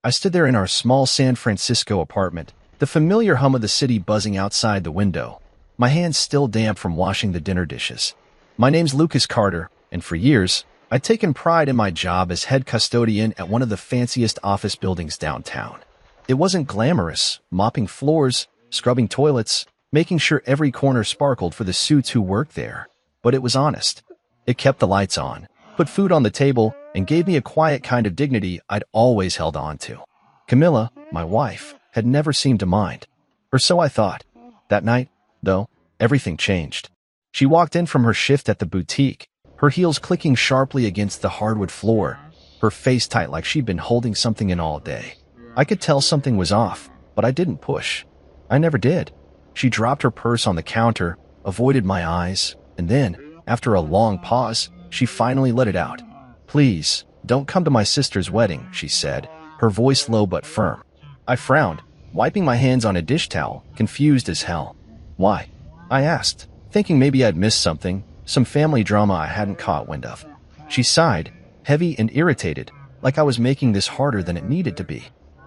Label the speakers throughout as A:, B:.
A: I stood there in our small San Francisco apartment, the familiar hum of the city buzzing outside the window, my hands still damp from washing the dinner dishes. My name's Lucas Carter, and for years, I'd taken pride in my job as head custodian at one of the fanciest office buildings downtown. It wasn't glamorous, mopping floors, scrubbing toilets, making sure every corner sparkled for the suits who worked there, but it was honest. It kept the lights on, put food on the table, and gave me a quiet kind of dignity I'd always held on to. Camilla, my wife, had never seemed to mind. Or so I thought. That night, though, everything changed. She walked in from her shift at the boutique, her heels clicking sharply against the hardwood floor, her face tight like she'd been holding something in all day. I could tell something was off, but I didn't push. I never did. She dropped her purse on the counter, avoided my eyes, and then, after a long pause, she finally let it out. "Please, don't come to my sister's wedding," she said, her voice low but firm. I frowned, wiping my hands on a dish towel, confused as hell. "Why?" I asked, thinking maybe I'd missed something, some family drama I hadn't caught wind of. She sighed, heavy and irritated, like I was making this harder than it needed to be.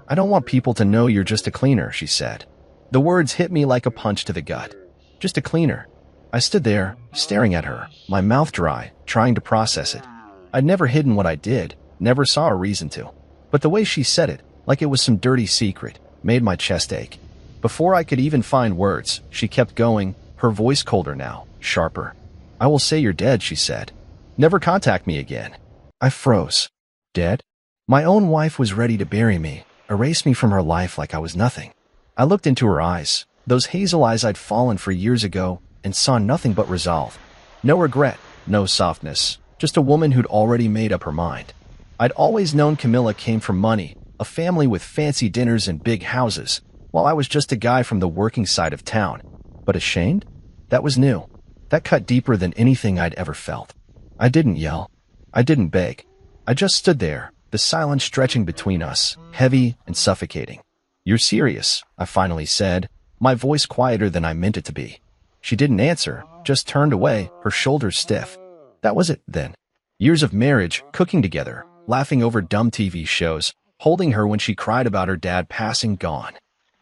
A: "I don't want people to know you're just a cleaner," she said. The words hit me like a punch to the gut. Just a cleaner. I stood there, staring at her, my mouth dry, trying to process it. I'd never hidden what I did, never saw a reason to. But the way she said it, like it was some dirty secret, made my chest ache. Before I could even find words, she kept going, her voice colder now, sharper. "I will say you're dead," she said. "Never contact me again." I froze. Dead? My own wife was ready to bury me, erase me from her life like I was nothing. I looked into her eyes, those hazel eyes I'd fallen for years ago, and saw nothing but resolve. No regret, no softness, just a woman who'd already made up her mind. I'd always known Camilla came from money, a family with fancy dinners and big houses, while I was just a guy from the working side of town. But ashamed? That was new. That cut deeper than anything I'd ever felt. I didn't yell. I didn't beg. I just stood there, the silence stretching between us, heavy and suffocating. "You're serious," I finally said, my voice quieter than I meant it to be. She didn't answer, just turned away, her shoulders stiff. That was it, then. Years of marriage, cooking together, laughing over dumb TV shows, holding her when she cried about her dad passing gone.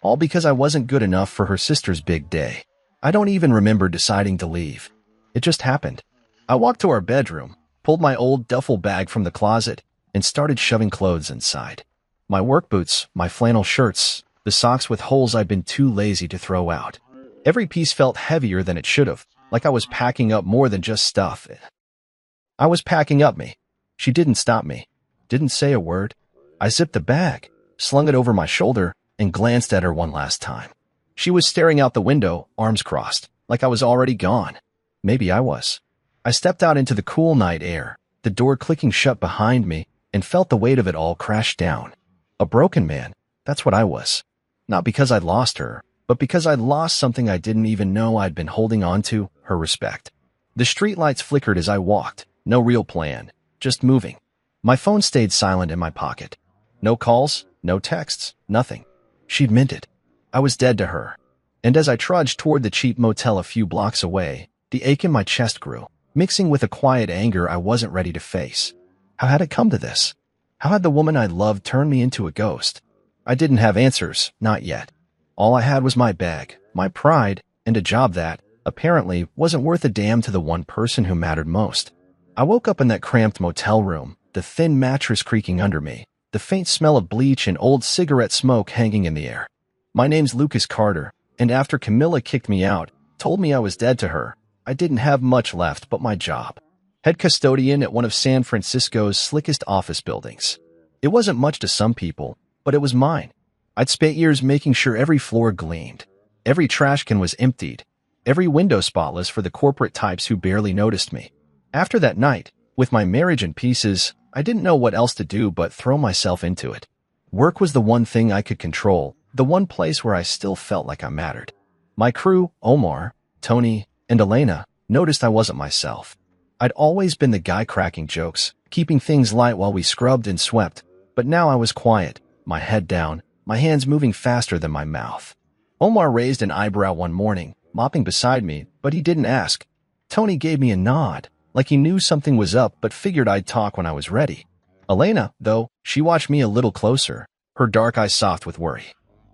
A: All because I wasn't good enough for her sister's big day. I don't even remember deciding to leave. It just happened. I walked to our bedroom, pulled my old duffel bag from the closet, and started shoving clothes inside. My work boots, my flannel shirts, the socks with holes I'd been too lazy to throw out. Every piece felt heavier than it should have, like I was packing up more than just stuff. I was packing up me. She didn't stop me. Didn't say a word. I zipped the bag, slung it over my shoulder, and glanced at her one last time. She was staring out the window, arms crossed, like I was already gone. Maybe I was. I stepped out into the cool night air, the door clicking shut behind me, and felt the weight of it all crash down. A broken man, that's what I was. Not because I'd lost her, but because I'd lost something I didn't even know I'd been holding on to, her respect. The streetlights flickered as I walked, no real plan, just moving. My phone stayed silent in my pocket. No calls, no texts, nothing. She'd meant it. I was dead to her. And as I trudged toward the cheap motel a few blocks away, the ache in my chest grew, mixing with a quiet anger I wasn't ready to face. How had it come to this? How had the woman I loved turned me into a ghost? I didn't have answers, not yet. All I had was my bag, my pride, and a job that, apparently, wasn't worth a damn to the one person who mattered most. I woke up in that cramped motel room, the thin mattress creaking under me, the faint smell of bleach and old cigarette smoke hanging in the air. My name's Lucas Carter, and after Camilla kicked me out, told me I was dead to her, I didn't have much left but my job. Head custodian at one of San Francisco's slickest office buildings. It wasn't much to some people, but it was mine. I'd spent years making sure every floor gleamed, every trash can was emptied, every window spotless for the corporate types who barely noticed me. After that night, with my marriage in pieces, I didn't know what else to do but throw myself into it. Work was the one thing I could control, the one place where I still felt like I mattered. My crew, Omar, Tony, and Elena, noticed I wasn't myself. I'd always been the guy cracking jokes, keeping things light while we scrubbed and swept, but now I was quiet, my head down, my hands moving faster than my mouth. Omar raised an eyebrow one morning, mopping beside me, but he didn't ask. Tony gave me a nod, like he knew something was up but figured I'd talk when I was ready. Elena, though, she watched me a little closer, her dark eyes soft with worry.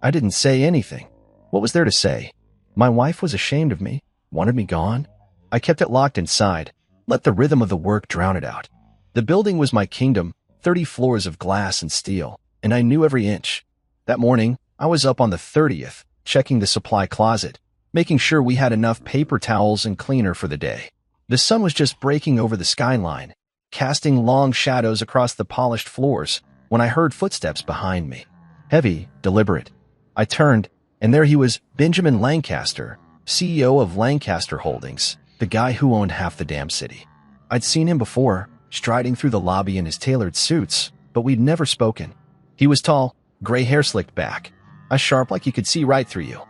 A: I didn't say anything. What was there to say? My wife was ashamed of me, wanted me gone. I kept it locked inside, let the rhythm of the work drown it out. The building was my kingdom, 30 floors of glass and steel, and I knew every inch. That morning, I was up on the 30th, checking the supply closet, making sure we had enough paper towels and cleaner for the day. The sun was just breaking over the skyline, casting long shadows across the polished floors, when I heard footsteps behind me. Heavy, deliberate. I turned, and there he was, Benjamin Lancaster, CEO of Lancaster Holdings, the guy who owned half the damn city. I'd seen him before, striding through the lobby in his tailored suits, but we'd never spoken. He was tall, gray hair slicked back, eyes sharp like he could see right through you.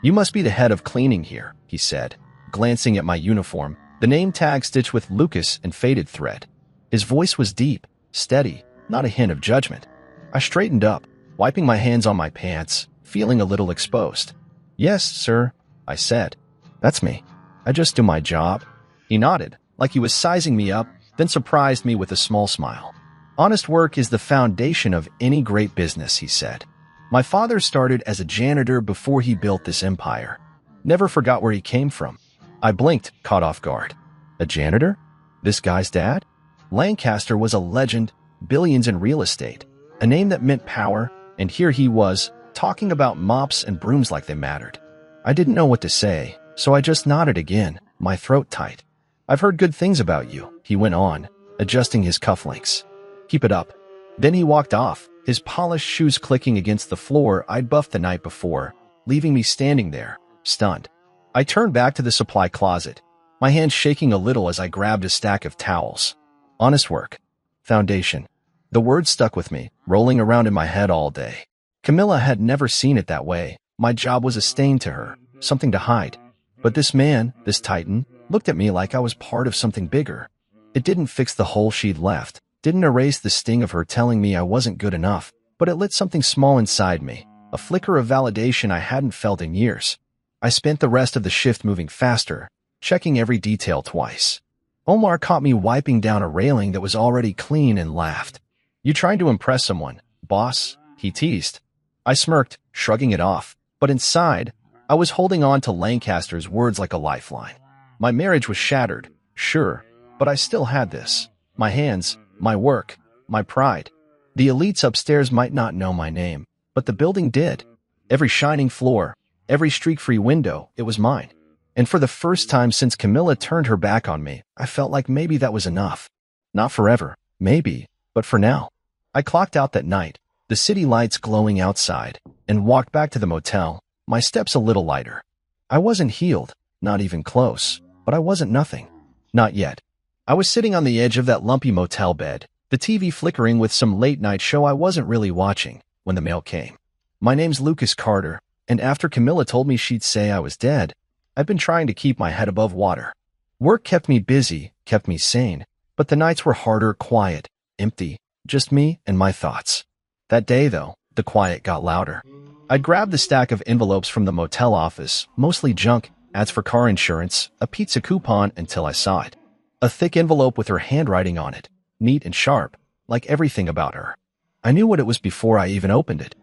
A: "You must be the head of cleaning here," he said, glancing at my uniform, the name tag stitched with Lucas in faded thread. His voice was deep, steady, not a hint of judgment. I straightened up, wiping my hands on my pants, feeling a little exposed. "Yes, sir," I said. "That's me. I just do my job." He nodded, like he was sizing me up, then surprised me with a small smile. "Honest work is the foundation of any great business," he said. "My father started as a janitor before he built this empire. Never forgot where he came from." I blinked, caught off guard. A janitor? This guy's dad? Lancaster was a legend, billions in real estate, a name that meant power, and here he was, talking about mops and brooms like they mattered. I didn't know what to say, so I just nodded again, my throat tight. "I've heard good things about you," he went on, adjusting his cufflinks. "Keep it up." Then he walked off, his polished shoes clicking against the floor I'd buffed the night before, leaving me standing there, stunned. I turned back to the supply closet, my hand shaking a little as I grabbed a stack of towels. Honest work. Foundation. The word stuck with me, rolling around in my head all day. Camilla had never seen it that way. My job was a stain to her, something to hide. But this man, this titan, looked at me like I was part of something bigger. It didn't fix the hole she'd left, didn't erase the sting of her telling me I wasn't good enough, but it lit something small inside me, a flicker of validation I hadn't felt in years. I spent the rest of the shift moving faster, checking every detail twice. Omar caught me wiping down a railing that was already clean and laughed. "You trying to impress someone, boss?" he teased. I smirked, shrugging it off, but inside, I was holding on to Lancaster's words like a lifeline. My marriage was shattered, sure, but I still had this. My hands, my work, my pride. The elites upstairs might not know my name, but the building did. Every shining floor, every streak-free window, it was mine. And for the first time since Camilla turned her back on me, I felt like maybe that was enough. Not forever, maybe, but for now. I clocked out that night, the city lights glowing outside, and walked back to the motel, my steps a little lighter. I wasn't healed, not even close, but I wasn't nothing. Not yet. I was sitting on the edge of that lumpy motel bed, the TV flickering with some late-night show I wasn't really watching, when the mail came. "My name's Lucas Carter, and after Camilla told me she'd say I was dead, I've been trying to keep my head above water. Work kept me busy, kept me sane, but the nights were harder, quiet, empty, just me and my thoughts. That day, though, the quiet got louder. I'd grabbed the stack of envelopes from the motel office, mostly junk, ads for car insurance, a pizza coupon until I saw it. A thick envelope with her handwriting on it, neat and sharp, like everything about her. I knew what it was before I even opened it.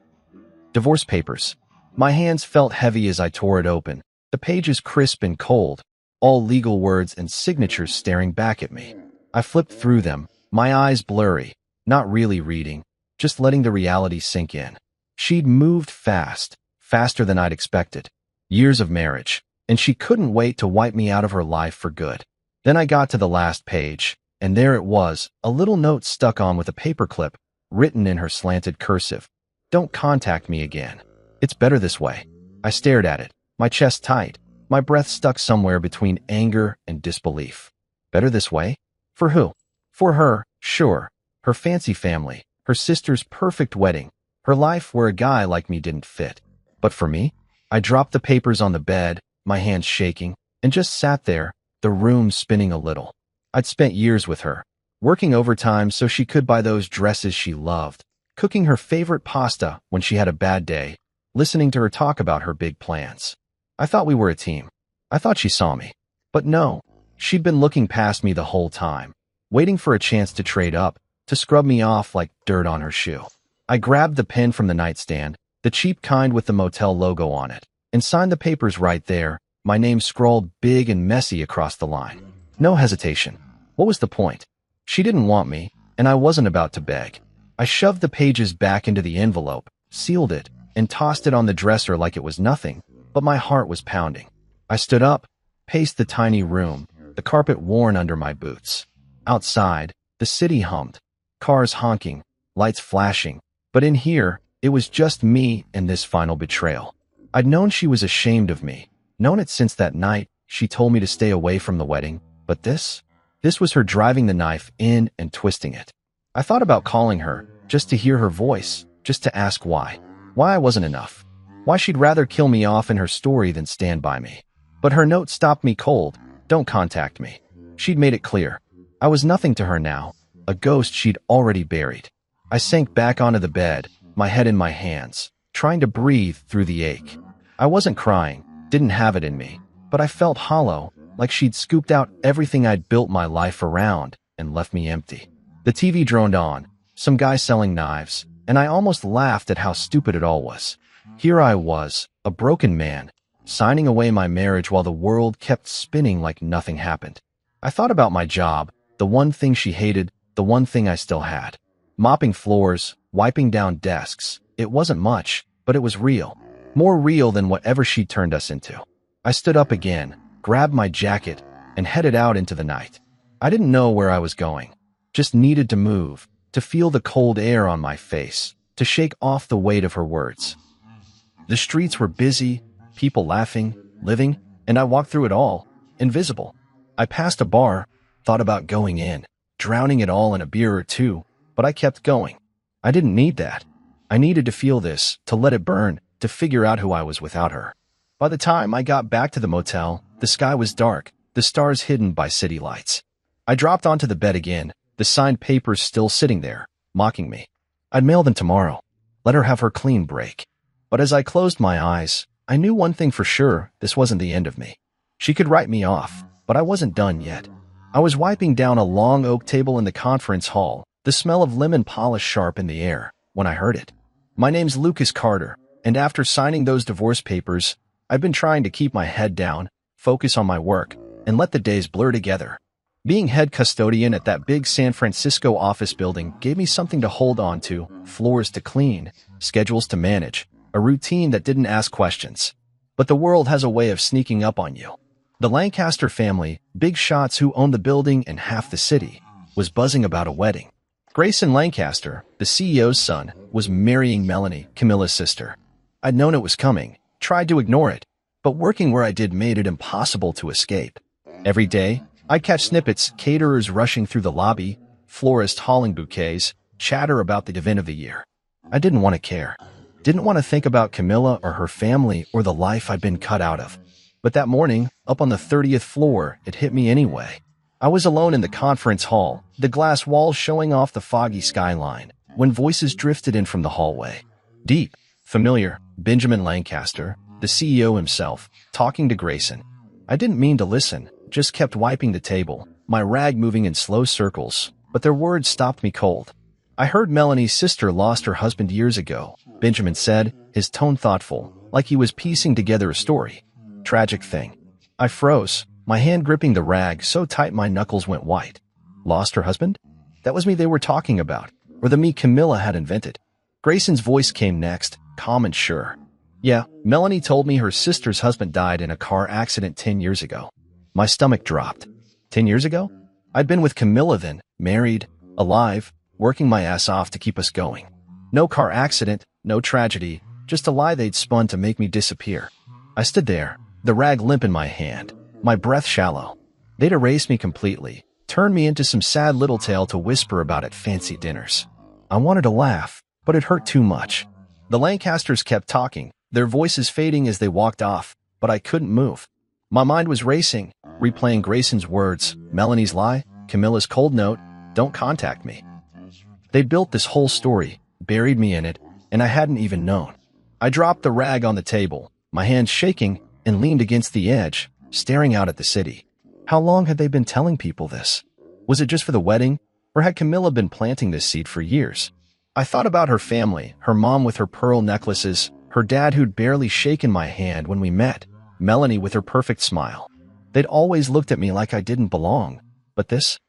A: Divorce papers. My hands felt heavy as I tore it open, the pages crisp and cold, all legal words and signatures staring back at me. I flipped through them, my eyes blurry, not really reading, just letting the reality sink in. She'd moved fast, faster than I'd expected. Years of marriage, and she couldn't wait to wipe me out of her life for good. Then I got to the last page, and there it was, a little note stuck on with a paperclip, written in her slanted cursive. "Don't contact me again. It's better this way." I stared at it, my chest tight, my breath stuck somewhere between anger and disbelief. Better this way? For who? For her, sure. Her fancy family, her sister's perfect wedding, her life where a guy like me didn't fit. But for me? I dropped the papers on the bed, my hands shaking, and just sat there, the room spinning a little. I'd spent years with her, working overtime so she could buy those dresses she loved, cooking her favorite pasta when she had a bad day, listening to her talk about her big plans. I thought we were a team. I thought she saw me. But no, she'd been looking past me the whole time, waiting for a chance to trade up, to scrub me off like dirt on her shoe. I grabbed the pen from the nightstand, the cheap kind with the motel logo on it, and signed the papers right there, my name scrawled big and messy across the line. No hesitation. What was the point? She didn't want me, and I wasn't about to beg. I shoved the pages back into the envelope, sealed it, and tossed it on the dresser like it was nothing, but my heart was pounding. I stood up, paced the tiny room, the carpet worn under my boots. Outside, the city hummed, cars honking, lights flashing, but in here, it was just me and this final betrayal. I'd known she was ashamed of me, known it since that night she told me to stay away from the wedding, but this was her driving the knife in and twisting it. I thought about calling her, just to hear her voice, just to ask why I wasn't enough, why she'd rather kill me off in her story than stand by me. But her note stopped me cold. Don't contact me. She'd made it clear. I was nothing to her now, a ghost she'd already buried. I sank back onto the bed, my head in my hands, trying to breathe through the ache. I wasn't crying, didn't have it in me, but I felt hollow, like she'd scooped out everything I'd built my life around and left me empty. The TV droned on, some guy selling knives, and I almost laughed at how stupid it all was. Here I was, a broken man, signing away my marriage while the world kept spinning like nothing happened. I thought about my job, the one thing she hated, the one thing I still had. Mopping floors, wiping down desks. It wasn't much, but it was real. More real than whatever she turned us into. I stood up again, grabbed my jacket, and headed out into the night. I didn't know where I was going. Just needed to move, to feel the cold air on my face, to shake off the weight of her words. The streets were busy, people laughing, living, and I walked through it all, invisible. I passed a bar, thought about going in, drowning it all in a beer or two, but I kept going. I didn't need that. I needed to feel this, to let it burn, to figure out who I was without her. By the time I got back to the motel, the sky was dark, the stars hidden by city lights. I dropped onto the bed again, the signed papers still sitting there, mocking me. I'd mail them tomorrow. Let her have her clean break. But as I closed my eyes, I knew one thing for sure, this wasn't the end of me. She could write me off, but I wasn't done yet. I was wiping down a long oak table in the conference hall, the smell of lemon polish sharp in the air, when I heard it. My name's Lucas Carter, and after signing those divorce papers, I've been trying to keep my head down, focus on my work, and let the days blur together. Being head custodian at that big San Francisco office building gave me something to hold on to, floors to clean, schedules to manage, a routine that didn't ask questions. But the world has a way of sneaking up on you. The Lancaster family, big shots who owned the building and half the city, was buzzing about a wedding. Grayson Lancaster, the CEO's son, was marrying Melanie, Camilla's sister. I'd known it was coming, tried to ignore it, but working where I did made it impossible to escape. Every day, I'd catch snippets, caterers rushing through the lobby, florists hauling bouquets, chatter about the event of the year. I didn't want to care. Didn't want to think about Camilla or her family or the life I'd been cut out of. But that morning, up on the 30th floor, it hit me anyway. I was alone in the conference hall, the glass walls showing off the foggy skyline, when voices drifted in from the hallway. Deep, familiar, Benjamin Lancaster, the CEO himself, talking to Grayson. I didn't mean to listen, just kept wiping the table, my rag moving in slow circles, but their words stopped me cold. I heard Melanie's sister lost her husband years ago, Benjamin said, his tone thoughtful, like he was piecing together a story. Tragic thing. I froze, my hand gripping the rag so tight my knuckles went white. Lost her husband? That was me they were talking about, or the me Camilla had invented. Grayson's voice came next, calm and sure. Yeah, Melanie told me her sister's husband died in a car accident 10 years ago. My stomach dropped. 10 years ago? I'd been with Camilla then, married, alive, working my ass off to keep us going. No car accident, no tragedy, just a lie they'd spun to make me disappear. I stood there, the rag limp in my hand, my breath shallow. They'd erased me completely, turned me into some sad little tale to whisper about at fancy dinners. I wanted to laugh, but it hurt too much. The Lancasters kept talking, their voices fading as they walked off, but I couldn't move. My mind was racing, replaying Grayson's words, Melanie's lie, Camilla's cold note, don't contact me. They built this whole story, buried me in it, and I hadn't even known. I dropped the rag on the table, my hands shaking, and leaned against the edge, staring out at the city. How long had they been telling people this? Was it just for the wedding, or had Camilla been planting this seed for years? I thought about her family, her mom with her pearl necklaces, her dad who'd barely shaken my hand when we met, Melanie with her perfect smile. They'd always looked at me like I didn't belong. But this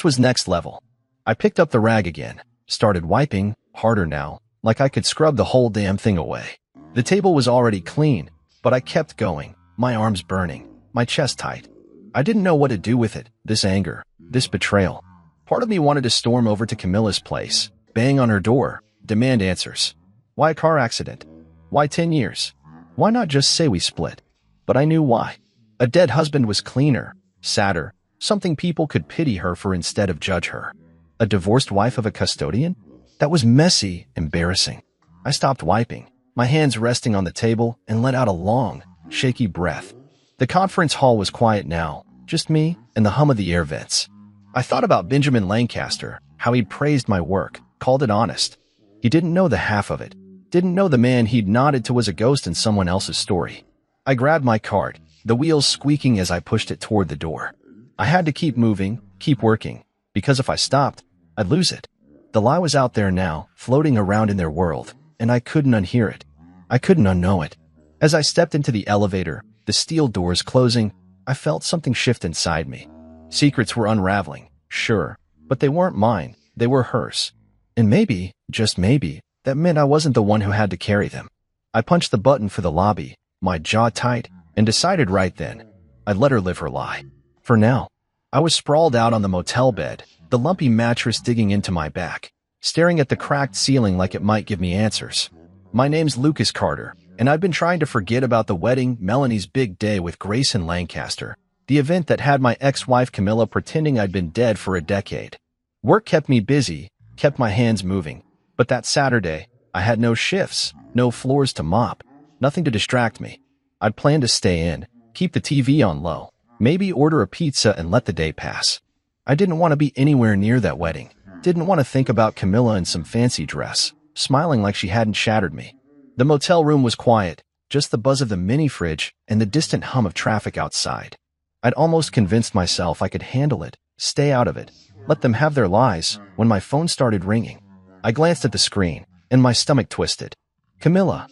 A: was next level. I picked up the rag again, started wiping, harder now, like I could scrub the whole damn thing away. The table was already clean, but I kept going, my arms burning, my chest tight. I didn't know what to do with it, this anger, this betrayal. Part of me wanted to storm over to Camilla's place, bang on her door, demand answers. Why a car accident? Why 10 years? Why not just say we split? But I knew why. A dead husband was cleaner, sadder, something people could pity her for instead of judge her. A divorced wife of a custodian? That was messy, embarrassing. I stopped wiping, my hands resting on the table, and let out a long, shaky breath. The conference hall was quiet now, just me and the hum of the air vents. I thought about Benjamin Lancaster, how he'd praised my work, called it honest. He didn't know the half of it, didn't know the man he'd nodded to was a ghost in someone else's story. I grabbed my card, the wheels squeaking as I pushed it toward the door. I had to keep moving, keep working, because if I stopped, I'd lose it. The lie was out there now, floating around in their world, and I couldn't unhear it. I couldn't unknow it. As I stepped into the elevator, the steel doors closing, I felt something shift inside me. Secrets were unraveling, sure, but they weren't mine, they were hers. And maybe, just maybe, that meant I wasn't the one who had to carry them. I punched the button for the lobby, my jaw tight, and decided right then, I'd let her live her lie. For now, I was sprawled out on the motel bed, the lumpy mattress digging into my back, staring at the cracked ceiling like it might give me answers. My name's Lucas Carter, and I've been trying to forget about the wedding, Melanie's big day with Grayson Lancaster, the event that had my ex-wife Camilla pretending I'd been dead for a decade. Work kept me busy, kept my hands moving, but that Saturday, I had no shifts, no floors to mop, nothing to distract me. I'd planned to stay in, keep the TV on low, maybe order a pizza and let the day pass. I didn't want to be anywhere near that wedding, didn't want to think about Camilla in some fancy dress, smiling like she hadn't shattered me. The motel room was quiet, just the buzz of the mini fridge and the distant hum of traffic outside. I'd almost convinced myself I could handle it, stay out of it, let them have their lies, when my phone started ringing. I glanced at the screen, and my stomach twisted. Camilla.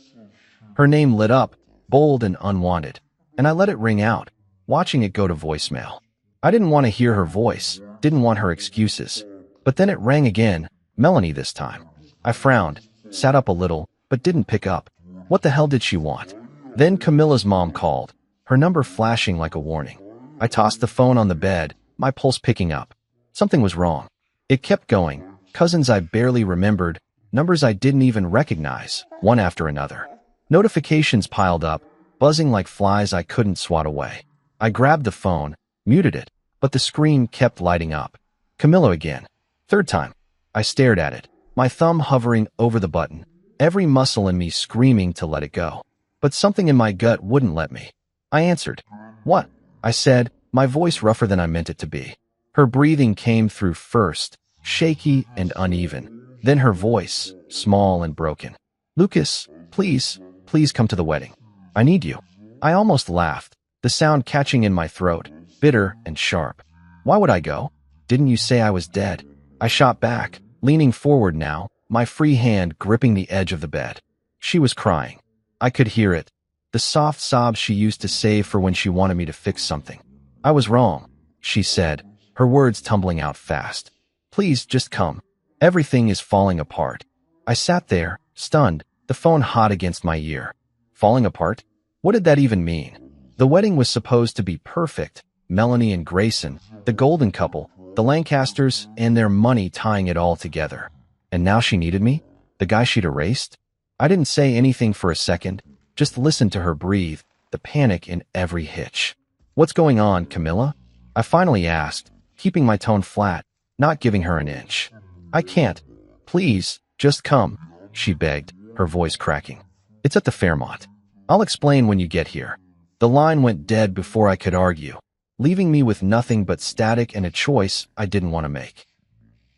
A: Her name lit up, bold and unwanted, and I let it ring out, watching it go to voicemail. I didn't want to hear her voice, didn't want her excuses. But then it rang again, Melanie this time. I frowned, sat up a little, but didn't pick up. What the hell did she want? Then Camilla's mom called, her number flashing like a warning. I tossed the phone on the bed, my pulse picking up. Something was wrong. It kept going, cousins I barely remembered, numbers I didn't even recognize, one after another. Notifications piled up, buzzing like flies I couldn't swat away. I grabbed the phone, muted it, but the screen kept lighting up. Camilla again. Third time. I stared at it, my thumb hovering over the button, every muscle in me screaming to let it go. But something in my gut wouldn't let me. I answered. What? I said, my voice rougher than I meant it to be. Her breathing came through first, shaky and uneven. Then her voice, small and broken. Lucas, please come to the wedding. I need you. I almost laughed, the sound catching in my throat, bitter and sharp. Why would I go? Didn't you say I was dead? I shot back, leaning forward now, my free hand gripping the edge of the bed. She was crying. I could hear it, the soft sobs she used to save for when she wanted me to fix something. I was wrong, she said, her words tumbling out fast. Please just come. Everything is falling apart. I sat there, stunned, the phone hot against my ear. Falling apart? What did that even mean? The wedding was supposed to be perfect. Melanie and Grayson, the golden couple, the Lancasters, and their money tying it all together. And now she needed me? The guy she'd erased? I didn't say anything for a second, just listened to her breathe, the panic in every hitch. What's going on, Camilla? I finally asked, keeping my tone flat, not giving her an inch. I can't. Please, just come, she begged, her voice cracking. It's at the Fairmont. I'll explain when you get here. The line went dead before I could argue, leaving me with nothing but static and a choice I didn't want to make.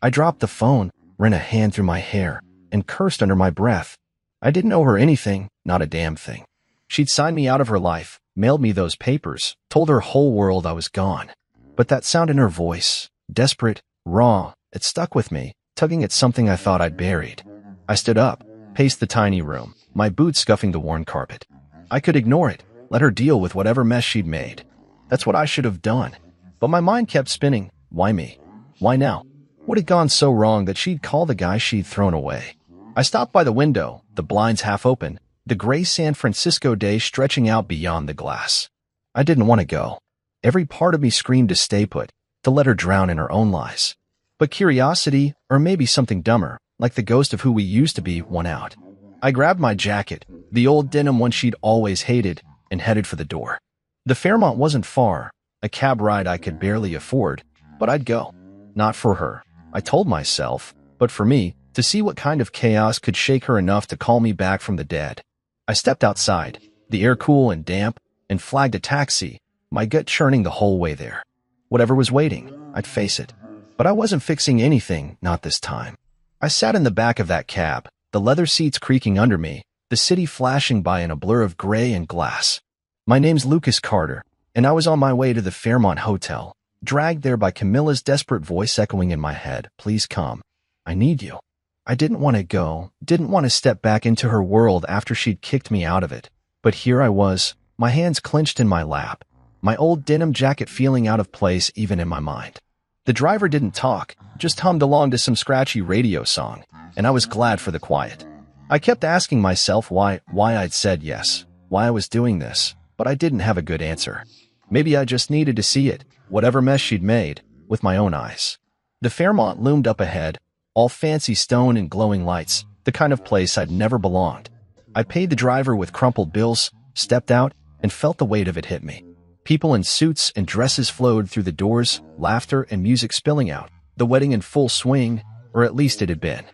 A: I dropped the phone, ran a hand through my hair, and cursed under my breath. I didn't owe her anything, not a damn thing. She'd signed me out of her life, mailed me those papers, told her whole world I was gone. But that sound in her voice, desperate, raw, it stuck with me, tugging at something I thought I'd buried. I stood up, paced the tiny room, my boots scuffing the worn carpet. I could ignore it, let her deal with whatever mess she'd made. That's what I should have done. But my mind kept spinning. Why me? Why now? What had gone so wrong that she'd call the guy she'd thrown away? I stopped by the window, the blinds half open, the gray San Francisco day stretching out beyond the glass. I didn't want to go. Every part of me screamed to stay put, to let her drown in her own lies. But curiosity, or maybe something dumber, like the ghost of who we used to be, won out. I grabbed my jacket, the old denim one she'd always hated, and headed for the door. The Fairmont wasn't far, a cab ride I could barely afford, but I'd go. Not for her, I told myself, but for me, to see what kind of chaos could shake her enough to call me back from the dead. I stepped outside, the air cool and damp, and flagged a taxi, my gut churning the whole way there. Whatever was waiting, I'd face it. But I wasn't fixing anything, not this time. I sat in the back of that cab, the leather seats creaking under me, the city flashing by in a blur of gray and glass. My name's Lucas Carter, and I was on my way to the Fairmont Hotel, dragged there by Camilla's desperate voice echoing in my head, "Please come. I need you." I didn't want to go, didn't want to step back into her world after she'd kicked me out of it. But here I was, my hands clenched in my lap, my old denim jacket feeling out of place even in my mind. The driver didn't talk, just hummed along to some scratchy radio song, and I was glad for the quiet. I kept asking myself why I'd said yes, why I was doing this, but I didn't have a good answer. Maybe I just needed to see it, whatever mess she'd made, with my own eyes. The Fairmont loomed up ahead, all fancy stone and glowing lights, the kind of place I'd never belonged. I paid the driver with crumpled bills, stepped out, and felt the weight of it hit me. People in suits and dresses flowed through the doors, laughter and music spilling out, the wedding in full swing, or at least it had been.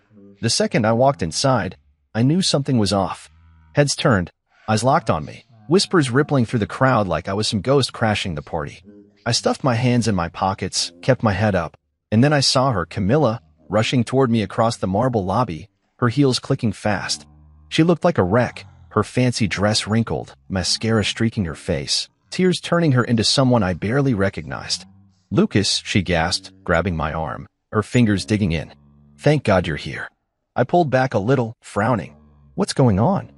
A: The second I walked inside, I knew something was off. Heads turned, eyes locked on me, whispers rippling through the crowd like I was some ghost crashing the party. I stuffed my hands in my pockets, kept my head up, and then I saw her, Camilla, rushing toward me across the marble lobby, her heels clicking fast. She looked like a wreck, her fancy dress wrinkled, mascara streaking her face, tears turning her into someone I barely recognized. "Lucas," she gasped, grabbing my arm, her fingers digging in. "Thank God you're here." I pulled back a little, frowning. "What's going on?"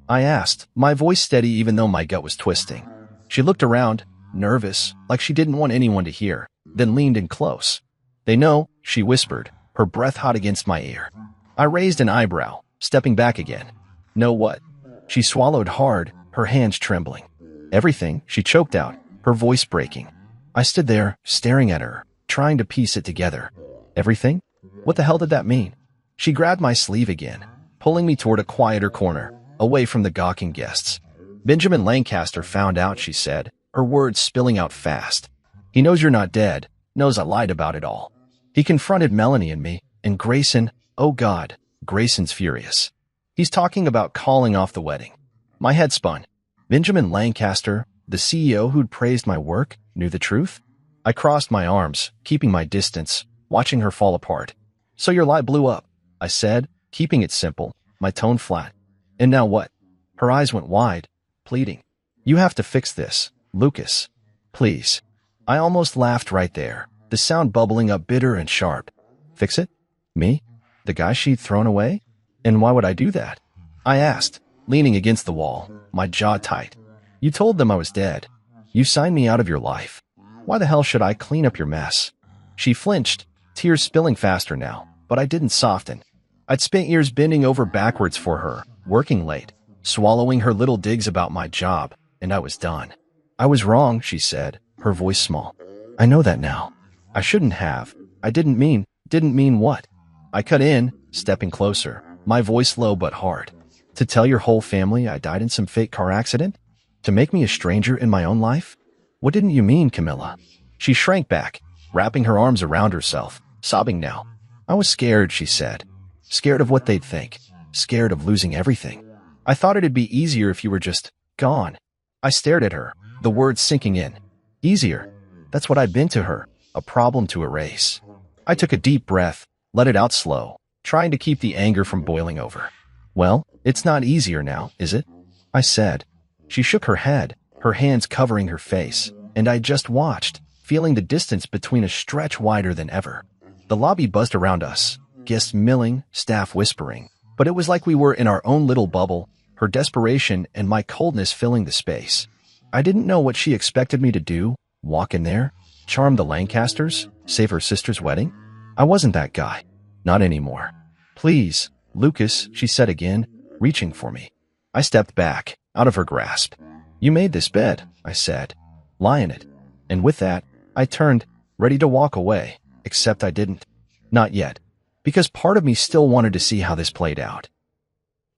A: I asked, my voice steady even though my gut was twisting. She looked around, nervous, like she didn't want anyone to hear, then leaned in close. "They know," she whispered, her breath hot against my ear. I raised an eyebrow, stepping back again. "Know what?" She swallowed hard, her hands trembling. "Everything," she choked out, her voice breaking. I stood there, staring at her, trying to piece it together. "Everything? What the hell did that mean?" She grabbed my sleeve again, pulling me toward a quieter corner, away from the gawking guests. "Benjamin Lancaster found out," she said, her words spilling out fast. "He knows you're not dead, knows I lied about it all. He confronted Melanie and me, and Grayson, oh God, Grayson's furious. He's talking about calling off the wedding." My head spun. Benjamin Lancaster, the CEO who'd praised my work, knew the truth? I crossed my arms, keeping my distance, watching her fall apart. "So your lie blew up," I said, keeping it simple, my tone flat. "And now what?" Her eyes went wide, pleading. "You have to fix this, Lucas. Please." I almost laughed right there, the sound bubbling up bitter and sharp. "Fix it? Me? The guy she'd thrown away? And why would I do that?" I asked, leaning against the wall, my jaw tight. "You told them I was dead. You signed me out of your life. Why the hell should I clean up your mess?" She flinched, tears spilling faster now, but I didn't soften. I'd spent years bending over backwards for her, working late, swallowing her little digs about my job, and I was done. "I was wrong," she said, her voice small. "I know that now. I shouldn't have. I didn't mean what?" I cut in, stepping closer, my voice low but hard. "To tell your whole family I died in some fake car accident? To make me a stranger in my own life? What didn't you mean, Camilla?" She shrank back, wrapping her arms around herself, sobbing now. "I was scared," she said. "Scared of what they'd think. Scared of losing everything. I thought it'd be easier if you were just gone." I stared at her, the words sinking in. Easier. That's what I'd been to her, a problem to erase. I took a deep breath, let it out slow, trying to keep the anger from boiling over. "Well, it's not easier now, is it?" I said. She shook her head, her hands covering her face, and I just watched, feeling the distance between us stretch wider than ever. The lobby buzzed around us. guests milling, staff whispering. But it was like we were in our own little bubble, her desperation and my coldness filling the space. I didn't know what she expected me to do. Walk in there? Charm the Lancasters? Save her sister's wedding? I wasn't that guy. Not anymore. Please, Lucas, she said again, reaching for me. I stepped back, out of her grasp. You made this bed, I said. Lie in it. And with that, I turned, ready to walk away, except I didn't. Not yet. Because part of me still wanted to see how this played out.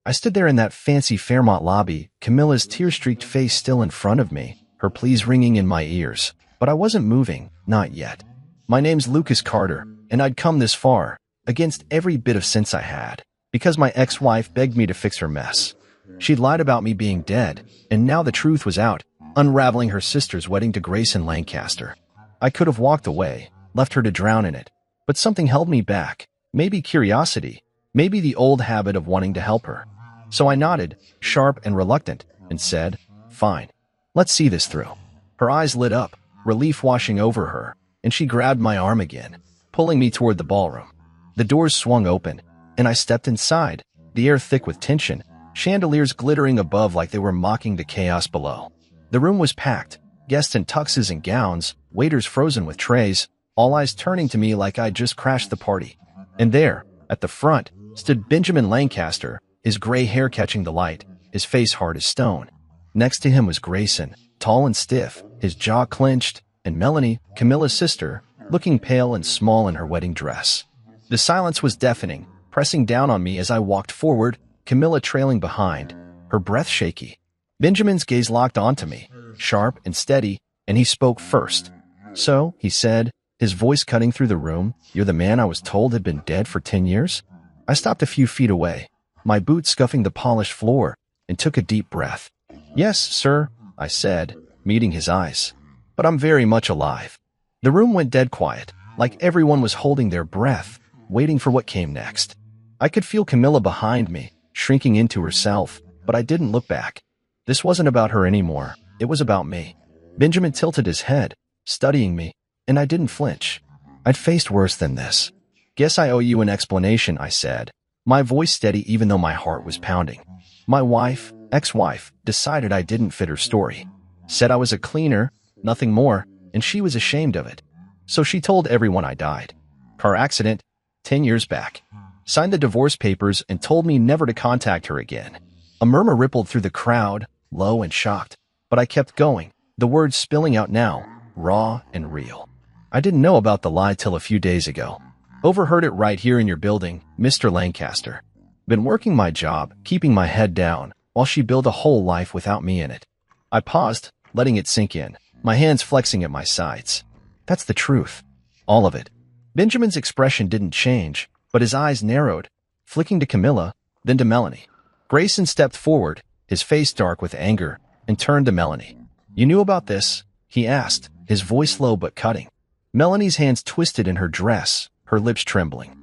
A: I stood there in that fancy Fairmont lobby, Camilla's tear-streaked face still in front of me, her pleas ringing in my ears. But I wasn't moving, not yet. My name's Lucas Carter, and I'd come this far, against every bit of sense I had, because my ex-wife begged me to fix her mess. She'd lied about me being dead, and now the truth was out, unraveling her sister's wedding to Grayson Lancaster. I could have walked away, left her to drown in it, but something held me back. Maybe curiosity, maybe the old habit of wanting to help her. So I nodded, sharp and reluctant, and said, Fine, let's see this through. Her eyes lit up, relief washing over her, and she grabbed my arm again, pulling me toward the ballroom. The doors swung open, and I stepped inside, the air thick with tension, chandeliers glittering above like they were mocking the chaos below. The room was packed, guests in tuxes and gowns, waiters frozen with trays, all eyes turning to me like I'd just crashed the party. And there, at the front, stood Benjamin Lancaster, his gray hair catching the light, his face hard as stone. Next to him was Grayson, tall and stiff, his jaw clenched, and Melanie, Camilla's sister, looking pale and small in her wedding dress. The silence was deafening, pressing down on me as I walked forward, Camilla trailing behind, her breath shaky. Benjamin's gaze locked onto me, sharp and steady, and he spoke first. So, he said, his voice cutting through the room, you're the man I was told had been dead for 10 years? I stopped a few feet away, my boots scuffing the polished floor, and took a deep breath. Yes, sir, I said, meeting his eyes. But I'm very much alive. The room went dead quiet, like everyone was holding their breath, waiting for what came next. I could feel Camilla behind me, shrinking into herself, but I didn't look back. This wasn't about her anymore. It was about me. Benjamin tilted his head, studying me, and I didn't flinch. I'd faced worse than this. Guess I owe you an explanation, I said, my voice steady even though my heart was pounding. My wife, ex-wife, decided I didn't fit her story. Said I was a cleaner, nothing more, and she was ashamed of it. So she told everyone I died. Car accident, 10 years back. Signed the divorce papers and told me never to contact her again. A murmur rippled through the crowd, low and shocked, but I kept going, the words spilling out now, raw and real. I didn't know about the lie till a few days ago. Overheard it right here in your building, Mr. Lancaster. Been working my job, keeping my head down, while she built a whole life without me in it. I paused, letting it sink in, my hands flexing at my sides. That's the truth. All of it. Benjamin's expression didn't change, but his eyes narrowed, flicking to Camilla, then to Melanie. Grayson stepped forward, his face dark with anger, and turned to Melanie. You knew about this? He asked, his voice low but cutting. Melanie's hands twisted in her dress, her lips trembling.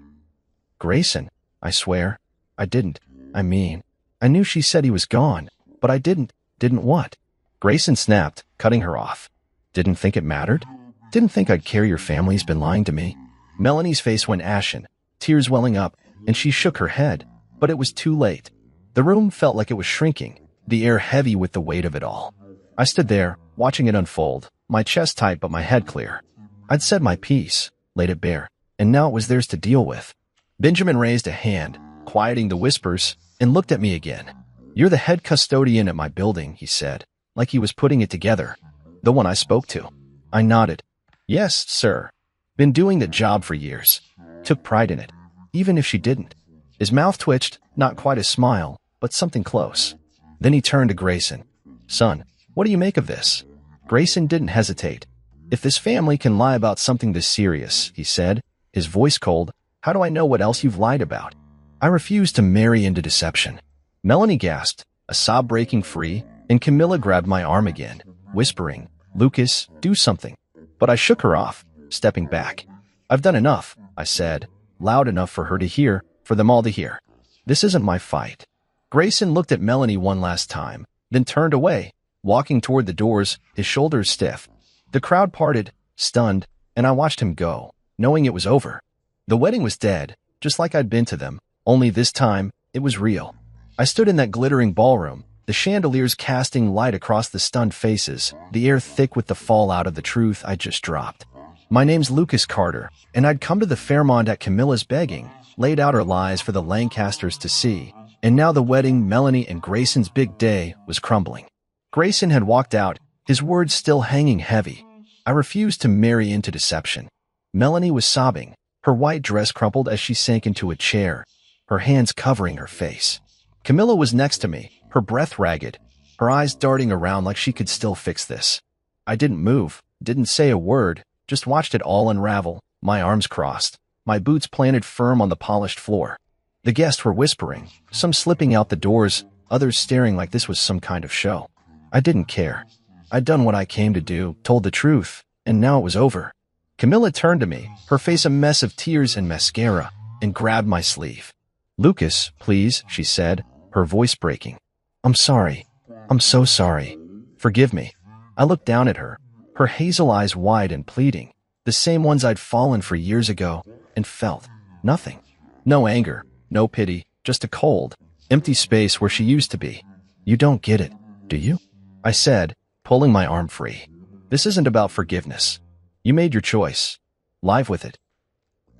A: Grayson, I swear. I didn't. I knew she said he was gone, but I didn't. Didn't what? Grayson snapped, cutting her off. Didn't think it mattered? Didn't think I'd care your family's been lying to me? Melanie's face went ashen, tears welling up, and she shook her head, but it was too late. The room felt like it was shrinking, the air heavy with the weight of it all. I stood there, watching it unfold, my chest tight but my head clear. I'd said my piece, laid it bare, and now it was theirs to deal with. Benjamin raised a hand, quieting the whispers, and looked at me again. You're the head custodian at my building, he said, like he was putting it together. The one I spoke to. I nodded. Yes, sir. Been doing the job for years. Took pride in it, even if she didn't. His mouth twitched, not quite a smile, but something close. Then he turned to Grayson. Son, what do you make of this? Grayson didn't hesitate. If this family can lie about something this serious, he said, his voice cold, how do I know what else you've lied about? I refuse to marry into deception. Melanie gasped, a sob breaking free, and Camilla grabbed my arm again, whispering, Lucas, do something. But I shook her off, stepping back. I've done enough, I said, loud enough for her to hear, for them all to hear. This isn't my fight. Grayson looked at Melanie one last time, then turned away, walking toward the doors, his shoulders stiff. The crowd parted, stunned, and I watched him go, knowing it was over. The wedding was dead, just like I'd been to them, only this time, it was real. I stood in that glittering ballroom, the chandeliers casting light across the stunned faces, the air thick with the fallout of the truth I'd just dropped. My name's Lucas Carter, and I'd come to the Fairmont at Camilla's begging, laid out her lies for the Lancasters to see, and now the wedding, Melanie and Grayson's big day, was crumbling. Grayson had walked out, his words still hanging heavy. I refused to marry into deception. Melanie was sobbing, her white dress crumpled as she sank into a chair, her hands covering her face. Camilla was next to me, her breath ragged, her eyes darting around like she could still fix this. I didn't move, didn't say a word, just watched it all unravel, my arms crossed, my boots planted firm on the polished floor. The guests were whispering, some slipping out the doors, others staring like this was some kind of show. I didn't care. I'd done what I came to do, told the truth, and now it was over. Camilla turned to me, her face a mess of tears and mascara, and grabbed my sleeve. "Lucas, please," she said, her voice breaking. "I'm sorry. I'm so sorry. Forgive me." I looked down at her, her hazel eyes wide and pleading, the same ones I'd fallen for years ago, and felt nothing. No anger, no pity, just a cold, empty space where she used to be. "You don't get it, do you?" I said, pulling my arm free. "This isn't about forgiveness. You made your choice. Live with it."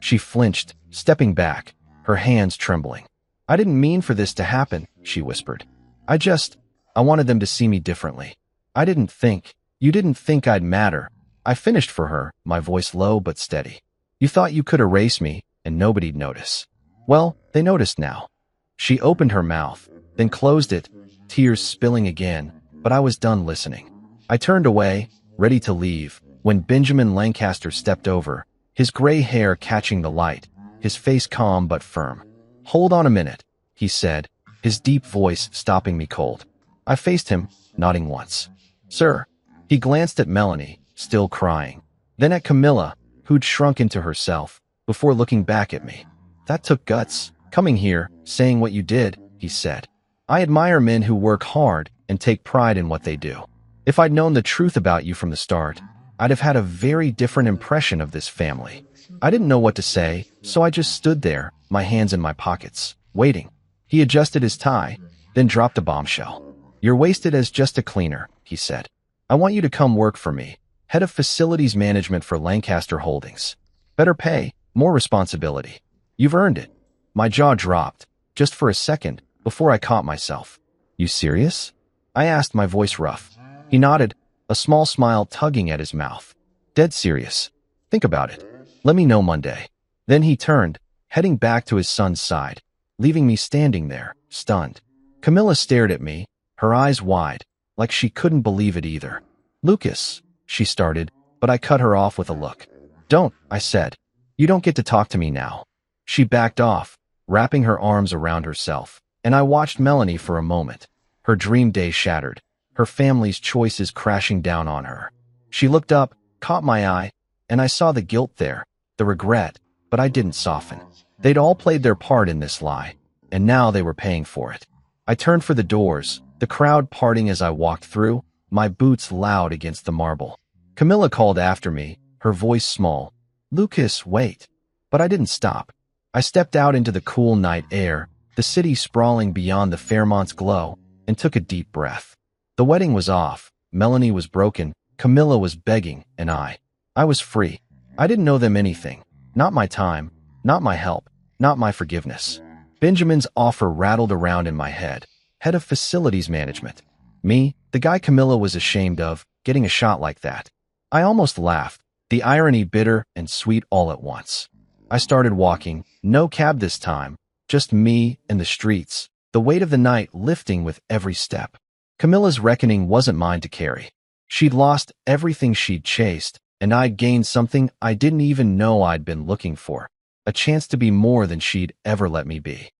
A: She flinched, stepping back, her hands trembling. "I didn't mean for this to happen," she whispered. I wanted them to see me differently. You didn't think I'd matter." I finished for her, my voice low but steady. "You thought you could erase me, and nobody'd notice. Well, they noticed now." She opened her mouth, then closed it, tears spilling again, but I was done listening. I turned away, ready to leave, when Benjamin Lancaster stepped over, his gray hair catching the light, his face calm but firm. "Hold on a minute," he said, his deep voice stopping me cold. I faced him, nodding once. "Sir." He glanced at Melanie, still crying, then at Camilla, who'd shrunk into herself, before looking back at me. "That took guts, coming here, saying what you did," he said. "I admire men who work hard and take pride in what they do. If I'd known the truth about you from the start, I'd have had a very different impression of this family." I didn't know what to say, so I just stood there, my hands in my pockets, waiting. He adjusted his tie, then dropped a bombshell. "You're wasted as just a cleaner," he said. "I want you to come work for me, head of facilities management for Lancaster Holdings. Better pay, more responsibility. You've earned it." My jaw dropped, just for a second, before I caught myself. "You serious?" I asked, my voice rough. He nodded, a small smile tugging at his mouth. "Dead serious. Think about it. Let me know Monday." Then he turned, heading back to his son's side, leaving me standing there, stunned. Camilla stared at me, her eyes wide, like she couldn't believe it either. "Lucas," she started, but I cut her off with a look. "Don't," I said. "You don't get to talk to me now." She backed off, wrapping her arms around herself, and I watched Melanie for a moment, her dream day shattered, her family's choices crashing down on her. She looked up, caught my eye, and I saw the guilt there, the regret, but I didn't soften. They'd all played their part in this lie, and now they were paying for it. I turned for the doors, the crowd parting as I walked through, my boots loud against the marble. Camilla called after me, her voice small. "Lucas, wait." But I didn't stop. I stepped out into the cool night air, the city sprawling beyond the Fairmont's glow, and took a deep breath. The wedding was off, Melanie was broken, Camilla was begging, and I was free. I didn't know them anything. Not my time, not my help, not my forgiveness. Benjamin's offer rattled around in my head. Head of facilities management. Me, the guy Camilla was ashamed of, getting a shot like that. I almost laughed, the irony bitter and sweet all at once. I started walking, no cab this time, just me and the streets, the weight of the night lifting with every step. Camilla's reckoning wasn't mine to carry. She'd lost everything she'd chased, and I'd gained something I didn't even know I'd been looking for, a chance to be more than she'd ever let me be.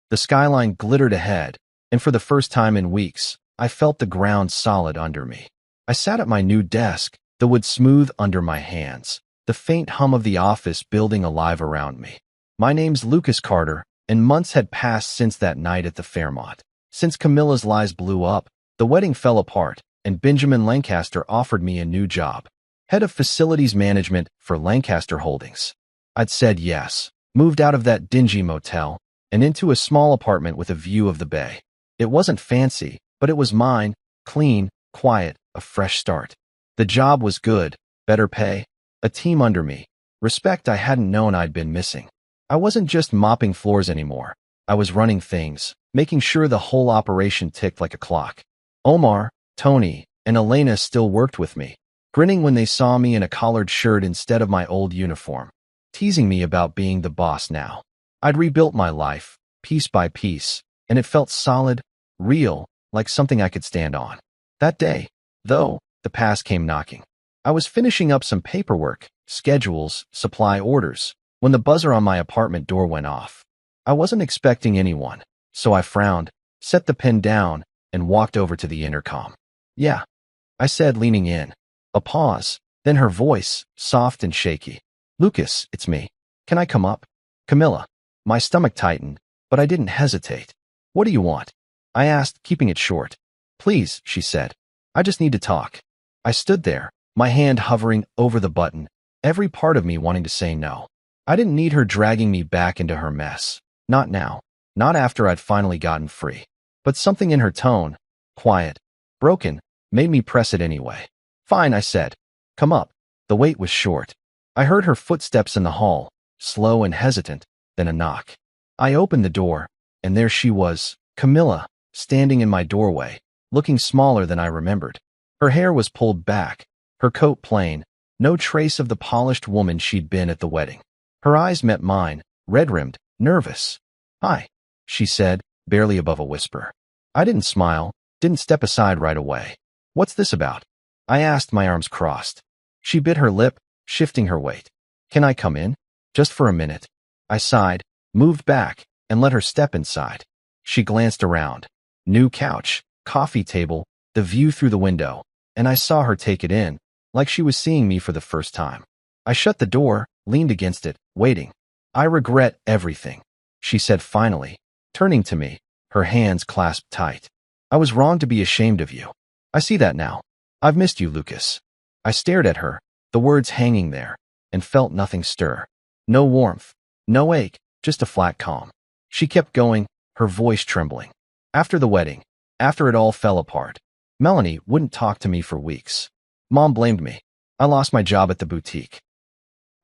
A: The skyline glittered ahead, and for the first time in weeks, I felt the ground solid under me. I sat at my new desk, the wood smooth under my hands, the faint hum of the office building alive around me. My name's Lucas Carter, and months had passed since that night at the Fairmont. Since Camilla's lies blew up, the wedding fell apart, and Benjamin Lancaster offered me a new job. Head of facilities management for Lancaster Holdings. I'd said yes, moved out of that dingy motel and into a small apartment with a view of the bay. It wasn't fancy, but it was mine, clean, quiet, a fresh start. The job was good, better pay, a team under me, respect I hadn't known I'd been missing. I wasn't just mopping floors anymore. I was running things, making sure the whole operation ticked like a clock. Omar, Tony, and Elena still worked with me, grinning when they saw me in a collared shirt instead of my old uniform, teasing me about being the boss now. I'd rebuilt my life, piece by piece, and it felt solid, real, like something I could stand on. That day, though, the past came knocking. I was finishing up some paperwork, schedules, supply orders, when the buzzer on my apartment door went off. I wasn't expecting anyone, so I frowned, set the pen down, and walked over to the intercom. "Yeah," I said, leaning in. A pause, then her voice, soft and shaky. "Lucas, it's me. Can I come up?" "Camilla." My stomach tightened, but I didn't hesitate. "What do you want?" I asked, keeping it short. "Please," she said. "I just need to talk." I stood there, my hand hovering over the button, every part of me wanting to say no. I didn't need her dragging me back into her mess. Not now. Not after I'd finally gotten free. But something in her tone, quiet, broken, made me press it anyway. "Fine," I said. "Come up." The wait was short. I heard her footsteps in the hall, slow and hesitant, then a knock. I opened the door, and there she was, Camilla, standing in my doorway, looking smaller than I remembered. Her hair was pulled back, her coat plain, no trace of the polished woman she'd been at the wedding. Her eyes met mine, red-rimmed, nervous. "Hi," she said, barely above a whisper. I didn't smile, didn't step aside right away. "What's this about?" I asked, my arms crossed. She bit her lip, shifting her weight. "Can I come in? Just for a minute?" I sighed, moved back, and let her step inside. She glanced around. New couch, coffee table, the view through the window, and I saw her take it in, like she was seeing me for the first time. I shut the door, leaned against it, waiting. "I regret everything," she said finally, turning to me, her hands clasped tight. "I was wrong to be ashamed of you. I see that now. I've missed you, Lucas." I stared at her, the words hanging there, and felt nothing stir. No warmth, no ache, just a flat calm. She kept going, her voice trembling. "After the wedding, after it all fell apart, Melanie wouldn't talk to me for weeks. Mom blamed me. I lost my job at the boutique.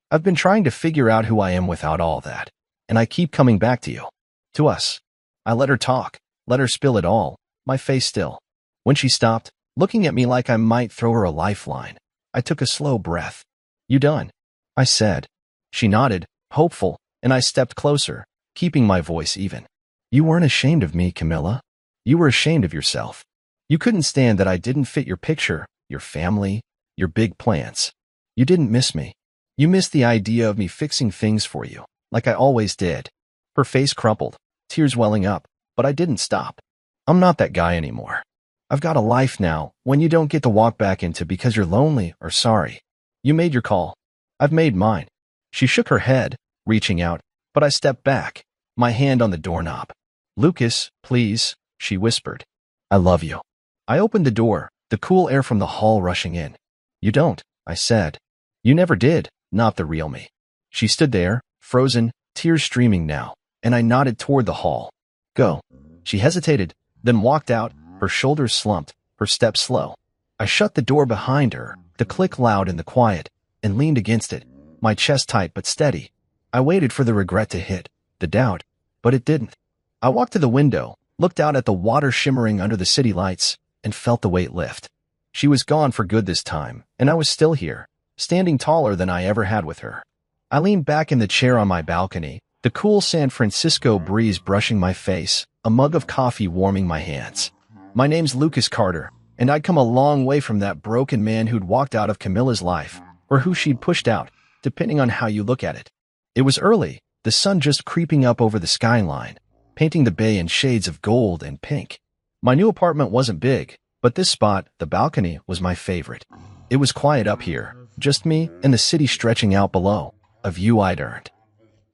A: I've been trying to figure out who I am without all that, and I keep coming back to you. To us." I let her talk, let her spill it all, my face still. When she stopped, looking at me like I might throw her a lifeline, I took a slow breath. "You done?" I said. She nodded, hopeful, and I stepped closer, keeping my voice even. "You weren't ashamed of me, Camilla. You were ashamed of yourself. You couldn't stand that I didn't fit your picture, your family, your big plans. You didn't miss me. You missed the idea of me fixing things for you, like I always did." Her face crumpled, tears welling up, but I didn't stop. "I'm not that guy anymore. I've got a life now when you don't get to walk back into because you're lonely or sorry. You made your call. I've made mine." She shook her head, reaching out, but I stepped back, my hand on the doorknob. "Lucas, please," she whispered. "I love you." I opened the door, the cool air from the hall rushing in. "You don't," I said. "You never did, not the real me." She stood there, frozen, tears streaming now, and I nodded toward the hall. "Go." She hesitated, then walked out, her shoulders slumped, her steps slow. I shut the door behind her, the click loud in the quiet, and leaned against it, my chest tight but steady. I waited for the regret to hit, the doubt, but it didn't. I walked to the window, looked out at the water shimmering under the city lights, and felt the weight lift. She was gone for good this time, and I was still here, standing taller than I ever had with her. I leaned back in the chair on my balcony, the cool San Francisco breeze brushing my face, a mug of coffee warming my hands. My name's Lucas Carter, and I'd come a long way from that broken man who'd walked out of Camilla's life, or who she'd pushed out, depending on how you look at it. It was early, the sun just creeping up over the skyline, painting the bay in shades of gold and pink. My new apartment wasn't big, but this spot, the balcony, was my favorite. It was quiet up here, just me and the city stretching out below, a view I'd earned.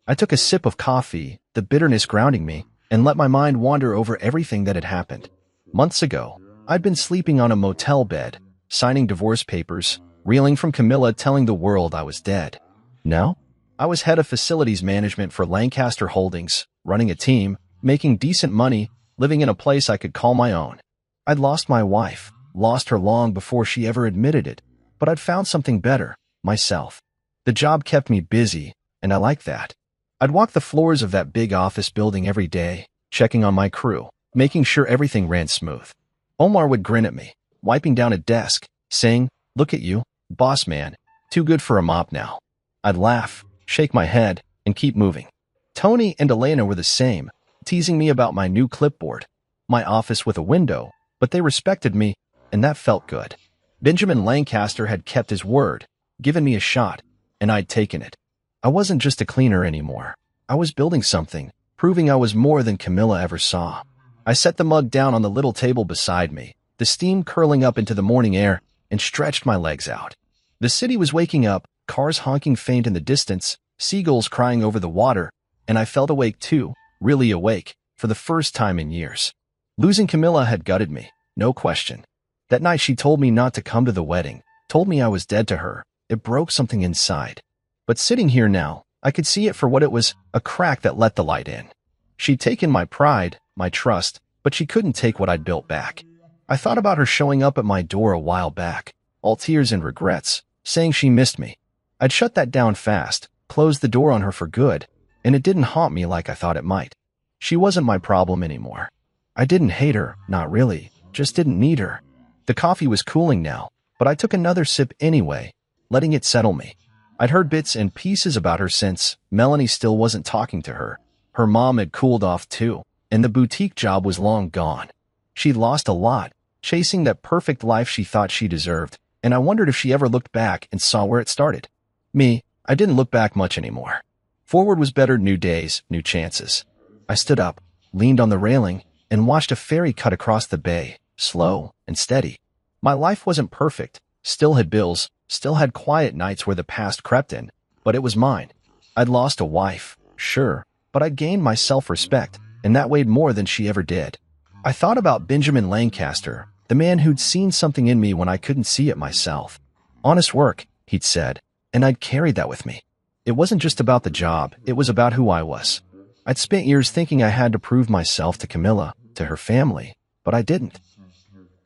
A: I took a sip of coffee, the bitterness grounding me, and let my mind wander over everything that had happened. Months ago, I'd been sleeping on a motel bed, signing divorce papers, reeling from Camilla telling the world I was dead. Now, I was head of facilities management for Lancaster Holdings, running a team, making decent money, living in a place I could call my own. I'd lost my wife, lost her long before she ever admitted it, but I'd found something better, myself. The job kept me busy, and I liked that. I'd walk the floors of that big office building every day, checking on my crew, making sure everything ran smooth. Omar would grin at me, wiping down a desk, saying, "Look at you, boss man, too good for a mop now." I'd laugh, shake my head, and keep moving. Tony and Elena were the same, teasing me about my new clipboard, my office with a window, but they respected me, and that felt good. Benjamin Lancaster had kept his word, given me a shot, and I'd taken it. I wasn't just a cleaner anymore. I was building something, proving I was more than Camilla ever saw. I set the mug down on the little table beside me, the steam curling up into the morning air, and stretched my legs out. The city was waking up, cars honking faint in the distance, seagulls crying over the water, and I felt awake too, really awake, for the first time in years. Losing Camilla had gutted me, no question. That night she told me not to come to the wedding, told me I was dead to her. It broke something inside. But sitting here now, I could see it for what it was, a crack that let the light in. She'd taken my pride, my trust, but she couldn't take what I'd built back. I thought about her showing up at my door a while back, all tears and regrets, saying she missed me. I'd shut that down fast, closed the door on her for good, and it didn't haunt me like I thought it might. She wasn't my problem anymore. I didn't hate her, not really, just didn't need her. The coffee was cooling now, but I took another sip anyway, letting it settle me. I'd heard bits and pieces about her since. Melanie still wasn't talking to her. Her mom had cooled off too, and the boutique job was long gone. She'd lost a lot, chasing that perfect life she thought she deserved, and I wondered if she ever looked back and saw where it started. Me, I didn't look back much anymore. Forward was better, new days, new chances. I stood up, leaned on the railing, and watched a ferry cut across the bay, slow and steady. My life wasn't perfect, still had bills, still had quiet nights where the past crept in, but it was mine. I'd lost a wife, sure, but I'd gained my self-respect, and that weighed more than she ever did. I thought about Benjamin Lancaster, the man who'd seen something in me when I couldn't see it myself. Honest work, he'd said, and I'd carried that with me. It wasn't just about the job, it was about who I was. I'd spent years thinking I had to prove myself to Camilla, to her family, but I didn't.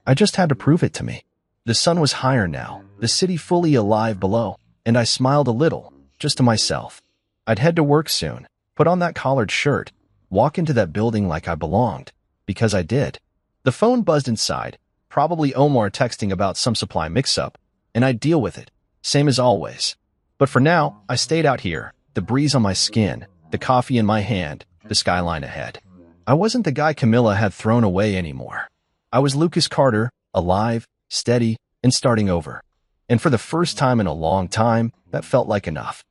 A: I just had to prove it to me. The sun was higher now, the city fully alive below, and I smiled a little, just to myself. I'd head to work soon, put on that collared shirt, walk into that building like I belonged, because I did. The phone buzzed inside, probably Omar texting about some supply mix-up, and I'd deal with it, same as always. But for now, I stayed out here, the breeze on my skin, the coffee in my hand, the skyline ahead. I wasn't the guy Camilla had thrown away anymore. I was Lucas Carter, alive, steady, and starting over. And for the first time in a long time, that felt like enough.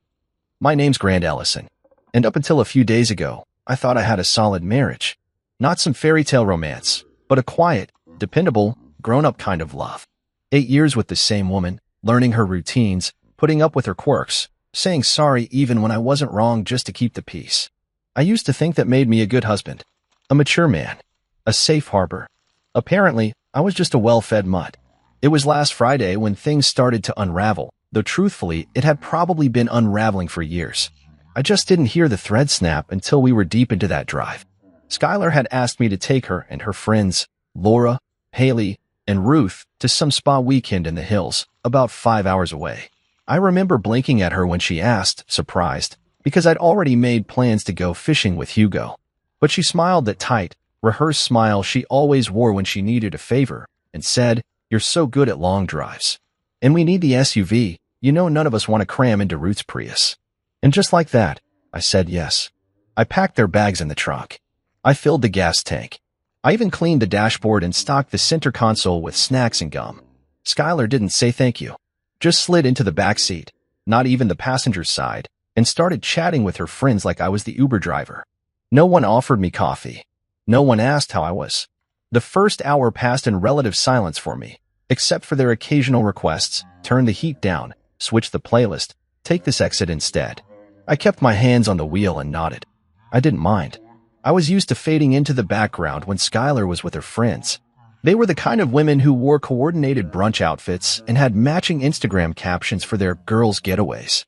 A: My name's Grant Ellison, and up until a few days ago, I thought I had a solid marriage. Not some fairy tale romance, but a quiet, dependable, grown-up kind of love. 8 years with the same woman, learning her routines, putting up with her quirks, saying sorry even when I wasn't wrong just to keep the peace. I used to think that made me a good husband, a mature man, a safe harbor. Apparently, I was just a well-fed mutt. It was last Friday when things started to unravel, though truthfully, it had probably been unraveling for years. I just didn't hear the thread snap until we were deep into that drive. Skylar had asked me to take her and her friends, Laura, Haley, and Ruth, to some spa weekend in the hills, about 5 hours away. I remember blinking at her when she asked, surprised, because I'd already made plans to go fishing with Hugo. But she smiled that tight, rehearsed smile she always wore when she needed a favor, and said, "You're so good at long drives. And we need the SUV, you know none of us want to cram into Ruth's Prius." And just like that, I said yes. I packed their bags in the trunk. I filled the gas tank. I even cleaned the dashboard and stocked the center console with snacks and gum. Skylar didn't say thank you, just slid into the back seat, not even the passenger's side, and started chatting with her friends like I was the Uber driver. No one offered me coffee. No one asked how I was. The first hour passed in relative silence for me, except for their occasional requests, turn the heat down, switch the playlist, take this exit instead. I kept my hands on the wheel and nodded. I didn't mind. I was used to fading into the background when Skylar was with her friends. They were the kind of women who wore coordinated brunch outfits and had matching Instagram captions for their girls' getaways.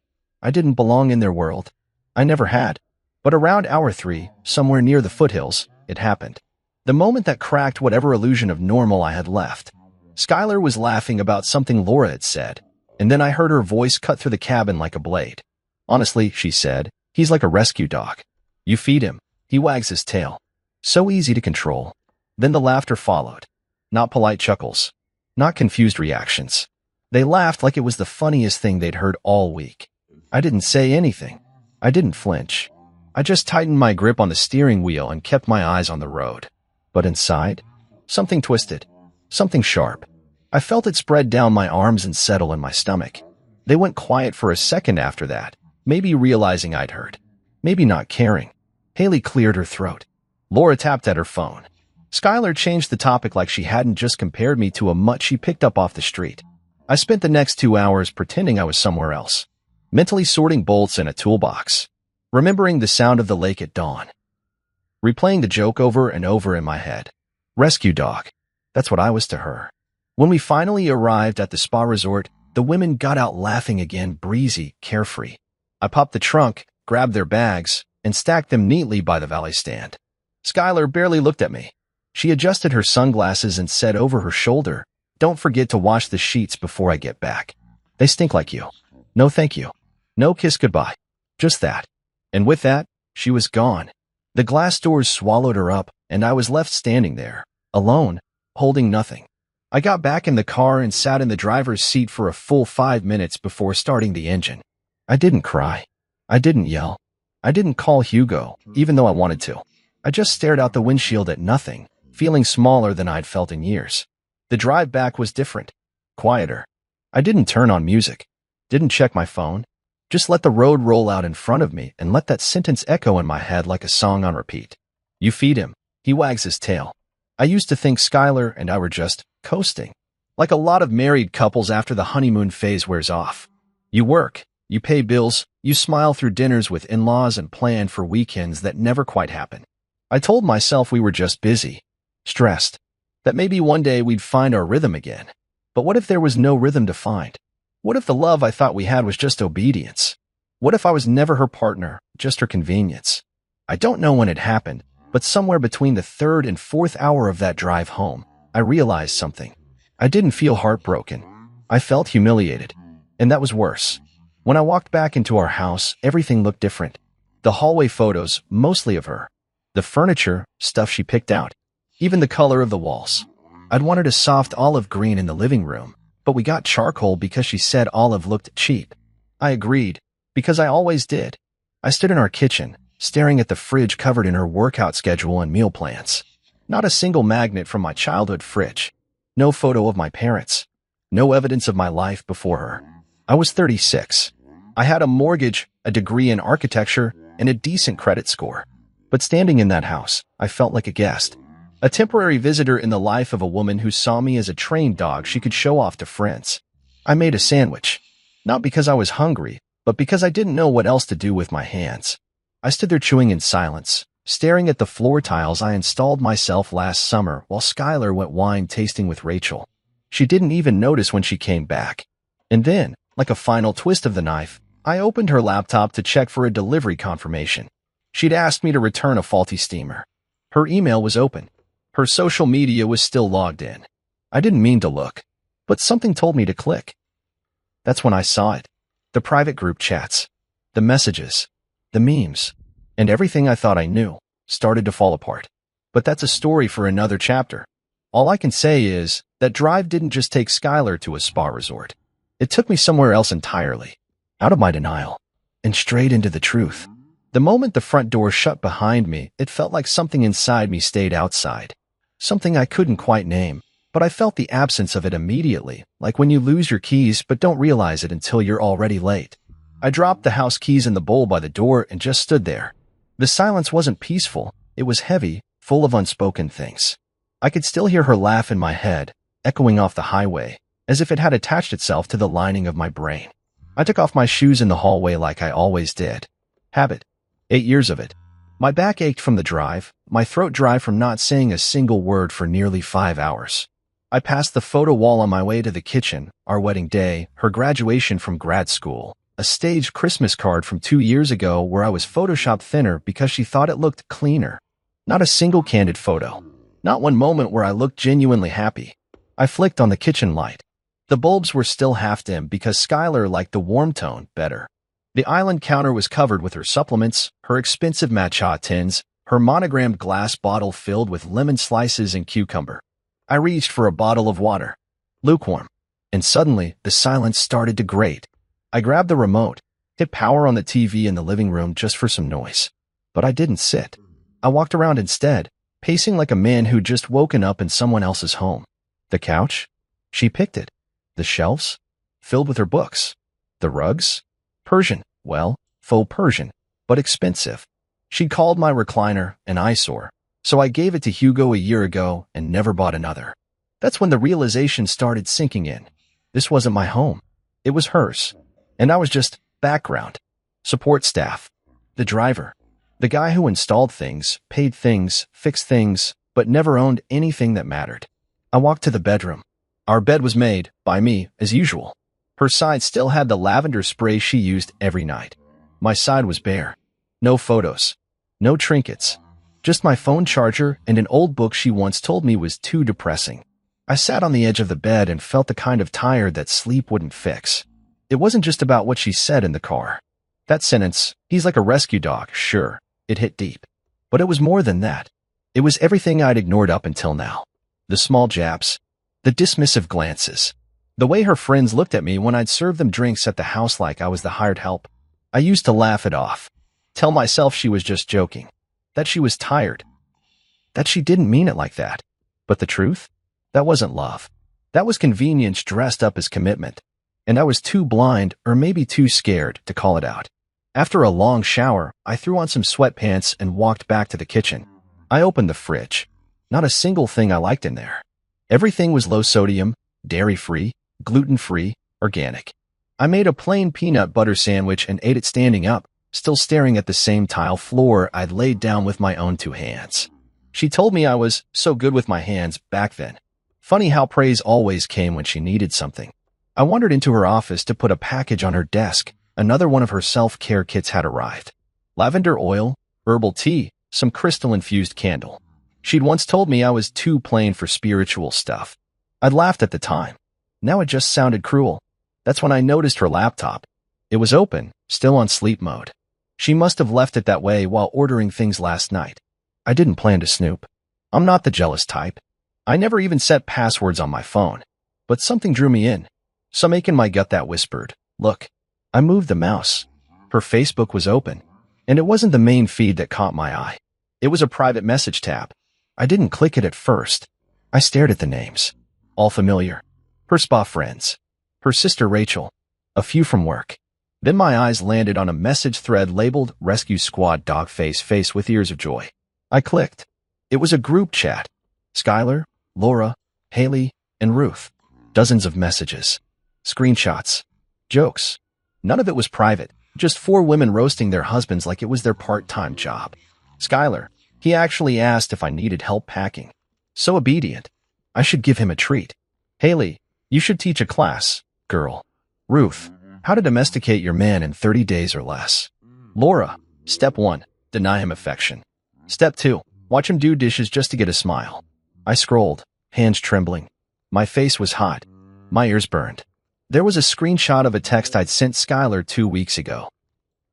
A: I didn't belong in their world. I never had. But around hour 3, somewhere near the foothills, it happened. The moment that cracked whatever illusion of normal I had left. Skylar was laughing about something Laura had said, and then I heard her voice cut through the cabin like a blade. Honestly, she said, he's like a rescue dog. You feed him, he wags his tail. So easy to control. Then the laughter followed. Not polite chuckles. Not confused reactions. They laughed like it was the funniest thing they'd heard all week. I didn't say anything. I didn't flinch. I just tightened my grip on the steering wheel and kept my eyes on the road. But inside, something twisted. Something sharp. I felt it spread down my arms and settle in my stomach. They went quiet for a second after that, maybe realizing I'd heard. Maybe not caring. Haley cleared her throat. Laura tapped at her phone. Skylar changed the topic like she hadn't just compared me to a mutt she picked up off the street. I spent the next 2 hours pretending I was somewhere else, mentally sorting bolts in a toolbox, remembering the sound of the lake at dawn, replaying the joke over and over in my head. Rescue dog. That's what I was to her. When we finally arrived at the spa resort, the women got out laughing again, breezy, carefree. I popped the trunk, grabbed their bags, and stacked them neatly by the valet stand. Skylar barely looked at me. She adjusted her sunglasses and said over her shoulder, "Don't forget to wash the sheets before I get back. They stink like you. No thank you. No kiss goodbye. Just that." And with that, she was gone. The glass doors swallowed her up, and I was left standing there, alone, holding nothing. I got back in the car and sat in the driver's seat for a full 5 minutes before starting the engine. I didn't cry. I didn't yell. I didn't call Hugo, even though I wanted to. I just stared out the windshield at nothing, feeling smaller than I'd felt in years. The drive back was different, quieter. I didn't turn on music, didn't check my phone, just let the road roll out in front of me and let that sentence echo in my head like a song on repeat. You feed him, he wags his tail. I used to think Skylar and I were just coasting, like a lot of married couples after the honeymoon phase wears off. You work, you pay bills, you smile through dinners with in-laws and plan for weekends that never quite happen. I told myself we were just busy, stressed, that maybe one day we'd find our rhythm again. But what if there was no rhythm to find? What if the love I thought we had was just obedience? What if I was never her partner, just her convenience? I don't know when it happened, but somewhere between the 3rd and 4th hour of that drive home, I realized something. I didn't feel heartbroken. I felt humiliated. And that was worse. When I walked back into our house, everything looked different. The hallway photos, mostly of her. The furniture, stuff she picked out. Even the color of the walls. I'd wanted a soft olive green in the living room, but we got charcoal because she said olive looked cheap. I agreed, because I always did. I stood in our kitchen, staring at the fridge covered in her workout schedule and meal plans. Not a single magnet from my childhood fridge. No photo of my parents. No evidence of my life before her. I was 36. I had a mortgage, a degree in architecture, and a decent credit score. But standing in that house, I felt like a guest. A temporary visitor in the life of a woman who saw me as a trained dog she could show off to friends. I made a sandwich. Not because I was hungry, but because I didn't know what else to do with my hands. I stood there chewing in silence, staring at the floor tiles I installed myself last summer while Skylar went wine tasting with Rachel. She didn't even notice when she came back. And then, like a final twist of the knife, I opened her laptop to check for a delivery confirmation. She'd asked me to return a faulty steamer. Her email was open. Her social media was still logged in. I didn't mean to look, but something told me to click. That's when I saw it. The private group chats, the messages, the memes, and everything I thought I knew started to fall apart. But that's a story for another chapter. All I can say is that drive didn't just take Skylar to a spa resort. It took me somewhere else entirely, out of my denial, and straight into the truth. The moment the front door shut behind me, it felt like something inside me stayed outside. Something I couldn't quite name, but I felt the absence of it immediately, like when you lose your keys but don't realize it until you're already late. I dropped the house keys in the bowl by the door and just stood there. The silence wasn't peaceful, it was heavy, full of unspoken things. I could still hear her laugh in my head, echoing off the highway, as if it had attached itself to the lining of my brain. I took off my shoes in the hallway like I always did. Habit. 8 years of it. My back ached from the drive, my throat dry from not saying a single word for nearly 5 hours. I passed the photo wall on my way to the kitchen, our wedding day, her graduation from grad school, a staged Christmas card from 2 years ago where I was photoshopped thinner because she thought it looked cleaner. Not a single candid photo. Not one moment where I looked genuinely happy. I flicked on the kitchen light. The bulbs were still half dim because Skylar liked the warm tone better. The island counter was covered with her supplements, her expensive matcha tins, her monogrammed glass bottle filled with lemon slices and cucumber. I reached for a bottle of water. Lukewarm. And suddenly, the silence started to grate. I grabbed the remote, hit power on the TV in the living room just for some noise. But I didn't sit. I walked around instead, pacing like a man who'd just woken up in someone else's home. The couch? She picked it. The shelves? Filled with her books. The rugs? Persian. Well, faux Persian, but expensive. She'd called my recliner an eyesore, so I gave it to Hugo a year ago and never bought another. That's when the realization started sinking in. This wasn't my home. It was hers. And I was just background. Support staff. The driver. The guy who installed things, paid things, fixed things, but never owned anything that mattered. I walked to the bedroom. Our bed was made, by me, as usual. Her side still had the lavender spray she used every night. My side was bare. No photos. No trinkets. Just my phone charger and an old book she once told me was too depressing. I sat on the edge of the bed and felt the kind of tired that sleep wouldn't fix. It wasn't just about what she said in the car. That sentence, "He's like a rescue dog," sure, it hit deep. But it was more than that. It was everything I'd ignored up until now. The small jabs. The dismissive glances. The way her friends looked at me when I'd serve them drinks at the house like I was the hired help. I used to laugh it off. Tell myself she was just joking. That she was tired. That she didn't mean it like that. But the truth? That wasn't love. That was convenience dressed up as commitment. And I was too blind, or maybe too scared, to call it out. After a long shower, I threw on some sweatpants and walked back to the kitchen. I opened the fridge. Not a single thing I liked in there. Everything was low sodium, dairy-free, gluten-free, organic. I made a plain peanut butter sandwich and ate it standing up, still staring at the same tile floor I'd laid down with my own 2 hands. She told me I was so good with my hands back then. Funny how praise always came when she needed something. I wandered into her office to put a package on her desk. Another one of her self-care kits had arrived. Lavender oil, herbal tea, some crystal-infused candle. She'd once told me I was too plain for spiritual stuff. I'd laughed at the time. Now it just sounded cruel. That's when I noticed her laptop. It was open, still on sleep mode. She must have left it that way while ordering things last night. I didn't plan to snoop. I'm not the jealous type. I never even set passwords on my phone. But something drew me in. Some ache in my gut that whispered, "Look." I moved the mouse. Her Facebook was open. And it wasn't the main feed that caught my eye. It was a private message tab. I didn't click it at first. I stared at the names. All familiar. Her spa friends. Her sister Rachel. A few from work. Then my eyes landed on a message thread labeled Rescue Squad Dog Face with Ears of Joy. I clicked. It was a group chat. Skylar, Laura, Haley, and Ruth. Dozens of messages. Screenshots. Jokes. None of it was private. Just 4 women roasting their husbands like it was their part-time job. Skylar. He actually asked if I needed help packing. So obedient. I should give him a treat. Haley. You should teach a class, girl. Ruth. How to domesticate your man in 30 days or less. Laura. Step 1. Deny him affection. Step 2. Watch him do dishes just to get a smile. I scrolled, hands trembling. My face was hot. My ears burned. There was a screenshot of a text I'd sent Skylar 2 weeks ago.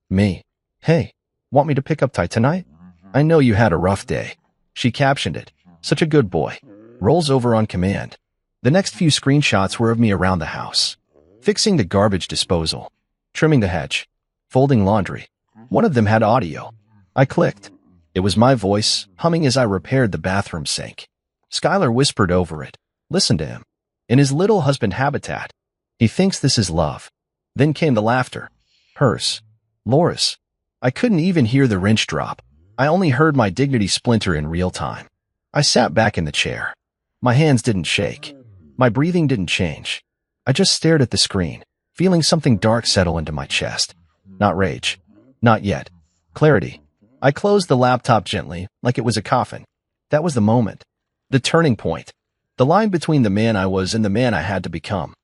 A: Me. Hey, want me to pick up Ty tonight? I know you had a rough day. She captioned it. Such a good boy. Rolls over on command. The next few screenshots were of me around the house. Fixing the garbage disposal. Trimming the hedge. Folding laundry. One of them had audio. I clicked. It was my voice, humming as I repaired the bathroom sink. Skylar whispered over it. Listen to him. In his little husband habitat. He thinks this is love. Then came the laughter. Hers. Laura's. I couldn't even hear the wrench drop. I only heard my dignity splinter in real time. I sat back in the chair. My hands didn't shake. My breathing didn't change. I just stared at the screen, feeling something dark settle into my chest. Not rage. Not yet. Clarity. I closed the laptop gently, like it was a coffin. That was the moment. The turning point. The line between the man I was and the man I had to become.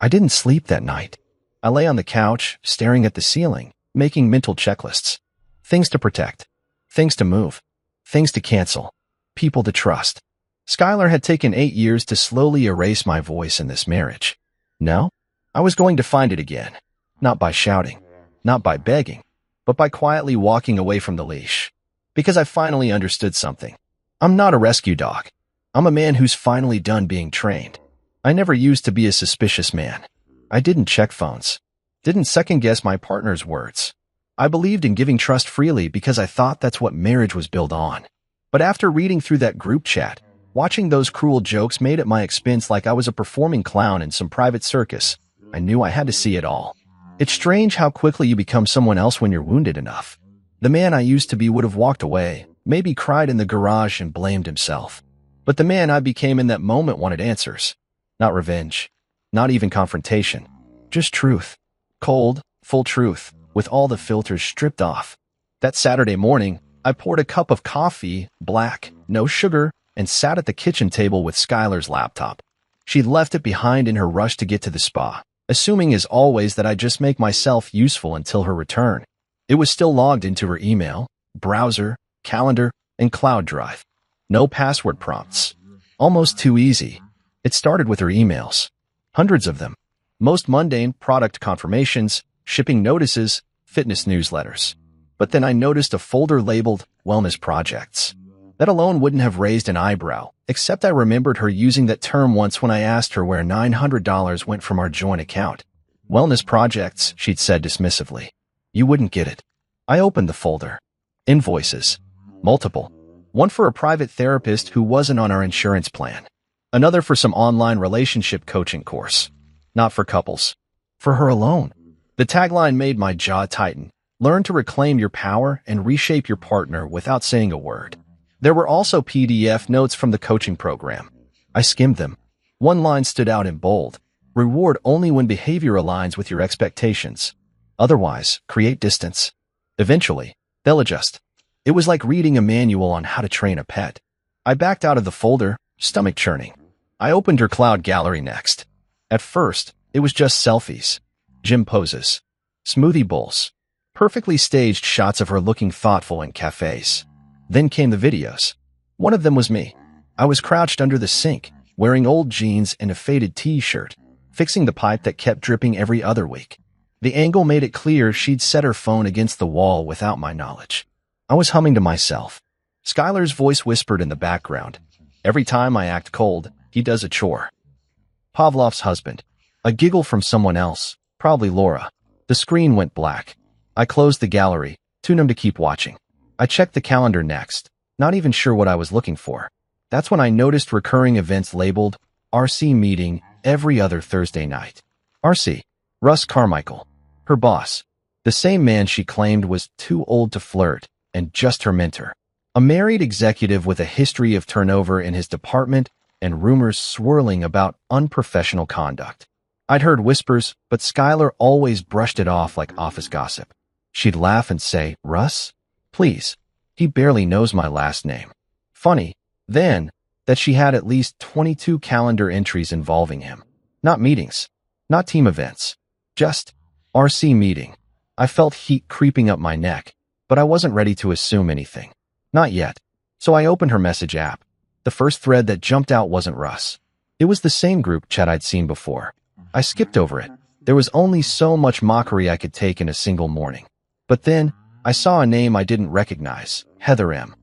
A: I didn't sleep that night. I lay on the couch, staring at the ceiling, making mental checklists. Things to protect. Things to move. Things to cancel. People to trust. Skylar had taken 8 years to slowly erase my voice in this marriage. No, I was going to find it again. Not by shouting. Not by begging. But by quietly walking away from the leash. Because I finally understood something. I'm not a rescue dog. I'm a man who's finally done being trained. I never used to be a suspicious man. I didn't check phones. Didn't second-guess my partner's words. I believed in giving trust freely because I thought that's what marriage was built on. But after reading through that group chat, watching those cruel jokes made at my expense like I was a performing clown in some private circus, I knew I had to see it all. It's strange how quickly you become someone else when you're wounded enough. The man I used to be would have walked away, maybe cried in the garage and blamed himself. But the man I became in that moment wanted answers. Not revenge. Not even confrontation. Just truth. Cold, full truth, with all the filters stripped off. That Saturday morning, I poured a cup of coffee, black, no sugar, and sat at the kitchen table with Skylar's laptop. She'd left it behind in her rush to get to the spa, assuming as always that I'd just make myself useful until her return. It was still logged into her email, browser, calendar, and cloud drive. No password prompts. Almost too easy. It started with her emails. Hundreds of them. Most mundane product confirmations, shipping notices, fitness newsletters. But then I noticed a folder labeled Wellness Projects. That alone wouldn't have raised an eyebrow, except I remembered her using that term once when I asked her where $900 went from our joint account. Wellness Projects, she'd said dismissively. You wouldn't get it. I opened the folder. Invoices. Multiple. One for a private therapist who wasn't on our insurance plan. Another for some online relationship coaching course. Not for couples. For her alone. The tagline made my jaw tighten. Learn to reclaim your power and reshape your partner without saying a word. There were also PDF notes from the coaching program. I skimmed them. One line stood out in bold. Reward only when behavior aligns with your expectations. Otherwise, create distance. Eventually, they'll adjust. It was like reading a manual on how to train a pet. I backed out of the folder, stomach churning. I opened her cloud gallery next. At first, it was just selfies, gym poses, smoothie bowls, perfectly staged shots of her looking thoughtful in cafes. Then came the videos. One of them was me. I was crouched under the sink, wearing old jeans and a faded t-shirt, fixing the pipe that kept dripping every other week. The angle made it clear she'd set her phone against the wall without my knowledge. I was humming to myself. Skylar's voice whispered in the background. Every time I act cold, he does a chore. Pavlov's husband. A giggle from someone else, probably Laura. The screen went black. I closed the gallery, too numb to keep watching. I checked the calendar next, not even sure what I was looking for. That's when I noticed recurring events labeled RC meeting every other Thursday night. RC. Russ Carmichael. Her boss. The same man she claimed was too old to flirt and just her mentor. A married executive with a history of turnover in his department and rumors swirling about unprofessional conduct. I'd heard whispers, but Skylar always brushed it off like office gossip. She'd laugh and say, Russ? Please. He barely knows my last name. Funny, then, that she had at least 22 calendar entries involving him. Not meetings. Not team events. Just RC meeting. I felt heat creeping up my neck, but I wasn't ready to assume anything. Not yet. So I opened her message app. The first thread that jumped out wasn't Russ. It was the same group chat I'd seen before. I skipped over it. There was only so much mockery I could take in a single morning. But then, I saw a name I didn't recognize, Heather M.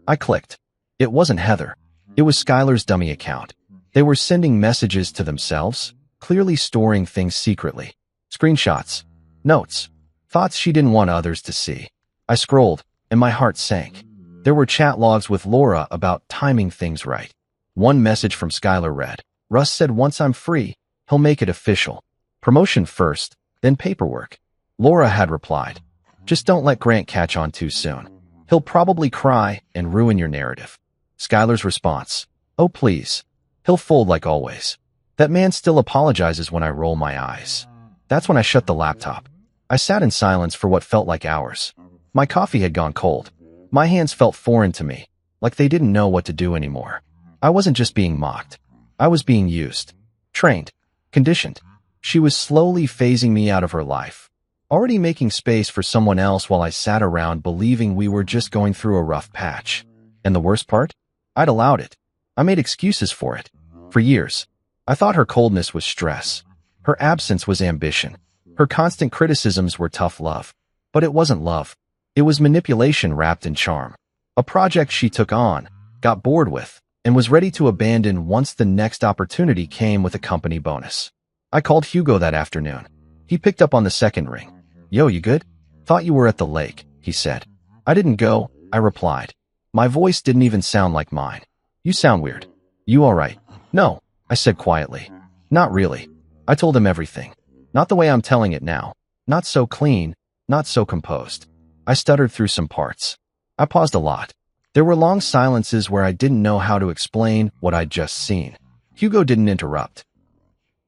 A: I clicked. It wasn't Heather. It was Skylar's dummy account. They were sending messages to themselves, clearly storing things secretly. Screenshots. Notes. Thoughts she didn't want others to see. I scrolled, and my heart sank. There were chat logs with Laura about timing things right. One message from Skylar read, Russ said once I'm free, he'll make it official. Promotion first, then paperwork. Laura had replied, just don't let Grant catch on too soon. He'll probably cry and ruin your narrative. Skylar's response, oh please. He'll fold like always. That man still apologizes when I roll my eyes. That's when I shut the laptop. I sat in silence for what felt like hours. My coffee had gone cold. My hands felt foreign to me, like they didn't know what to do anymore. I wasn't just being mocked. I was being used. Trained. Conditioned. She was slowly phasing me out of her life, already making space for someone else while I sat around believing we were just going through a rough patch. And the worst part? I'd allowed it. I made excuses for it. For years, I thought her coldness was stress. Her absence was ambition. Her constant criticisms were tough love. But it wasn't love. It was manipulation wrapped in charm. A project she took on, got bored with, and was ready to abandon once the next opportunity came with a company bonus. I called Hugo that afternoon. He picked up on the second ring. "Yo, you good? Thought you were at the lake," he said. "I didn't go," I replied. My voice didn't even sound like mine. "You sound weird. You all right?" "No," I said quietly. "Not really." I told him everything. Not the way I'm telling it now. Not so clean, not so composed. I stuttered through some parts. I paused a lot. There were long silences where I didn't know how to explain what I'd just seen. Hugo didn't interrupt.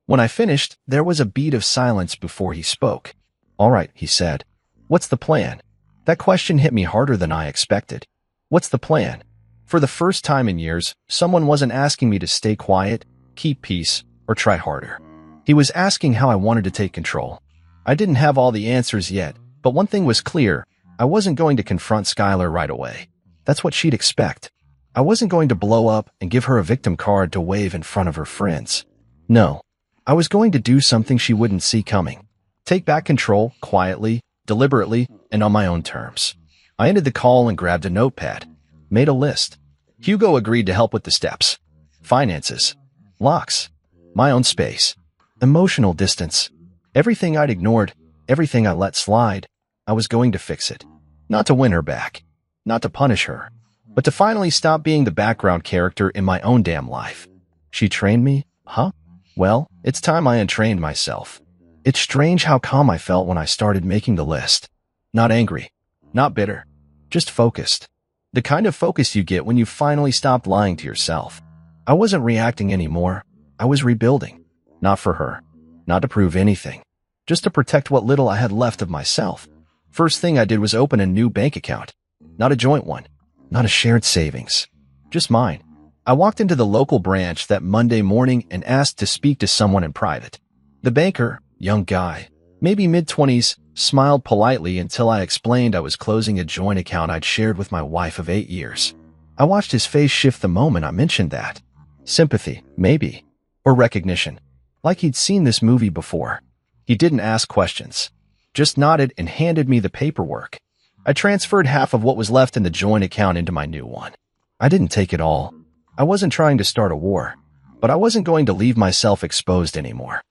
A: When I finished, there was a beat of silence before he spoke. "All right," he said. "What's the plan?" That question hit me harder than I expected. What's the plan? For the first time in years, someone wasn't asking me to stay quiet, keep peace, or try harder. He was asking how I wanted to take control. I didn't have all the answers yet, but one thing was clear. I wasn't going to confront Skylar right away. That's what she'd expect. I wasn't going to blow up and give her a victim card to wave in front of her friends. No. I was going to do something she wouldn't see coming. Take back control, quietly, deliberately, and on my own terms. I ended the call and grabbed a notepad. Made a list. Hugo agreed to help with the steps. Finances. Locks. My own space. Emotional distance. Everything I'd ignored, everything I let slide, I was going to fix it. Not to win her back. Not to punish her. But to finally stop being the background character in my own damn life. She trained me? Huh? Well, it's time I untrained myself. It's strange how calm I felt when I started making the list. Not angry. Not bitter. Just focused. The kind of focus you get when you finally stopped lying to yourself. I wasn't reacting anymore. I was rebuilding. Not for her. Not to prove anything. Just to protect what little I had left of myself. First thing I did was open a new bank account. Not a joint one. Not a shared savings. Just mine. I walked into the local branch that Monday morning and asked to speak to someone in private. The banker, young guy, maybe mid-20s, smiled politely until I explained I was closing a joint account I'd shared with my wife of 8 years. I watched his face shift the moment I mentioned that. Sympathy, maybe. Or recognition. Like he'd seen this movie before. He didn't ask questions. Just nodded and handed me the paperwork. I transferred half of what was left in the joint account into my new one. I didn't take it all. I wasn't trying to start a war. But I wasn't going to leave myself exposed anymore.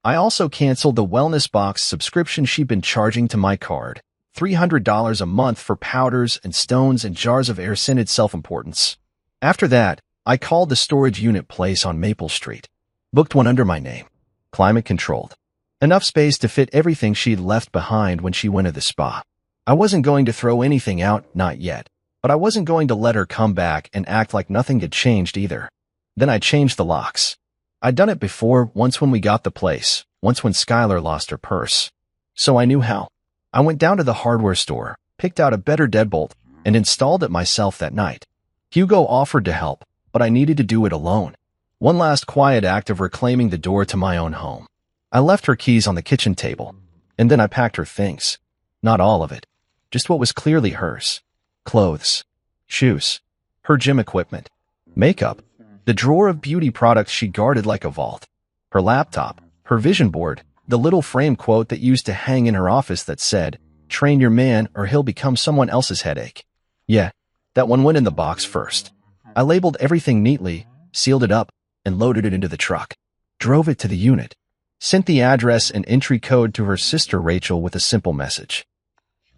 A: I also canceled the Wellness Box subscription she'd been charging to my card. $300 a month for powders and stones and jars of air-scented self-importance. After that, I called the storage unit place on Maple Street. Booked one under my name. Climate-controlled. Enough space to fit everything she'd left behind when she went to the spa. I wasn't going to throw anything out, not yet. But I wasn't going to let her come back and act like nothing had changed either. Then I changed the locks. I'd done it before, once when we got the place, once when Skylar lost her purse. So I knew how. I went down to the hardware store, picked out a better deadbolt, and installed it myself that night. Hugo offered to help, but I needed to do it alone. One last quiet act of reclaiming the door to my own home. I left her keys on the kitchen table, and then I packed her things. Not all of it. Just what was clearly hers. Clothes. Shoes. Her gym equipment. Makeup. The drawer of beauty products she guarded like a vault. Her laptop. Her vision board. The little frame quote that used to hang in her office that said, "Train your man or he'll become someone else's headache." Yeah, that one went in the box first. I labeled everything neatly, sealed it up, and loaded it into the truck. Drove it to the unit. Sent the address and entry code to her sister Rachel with a simple message.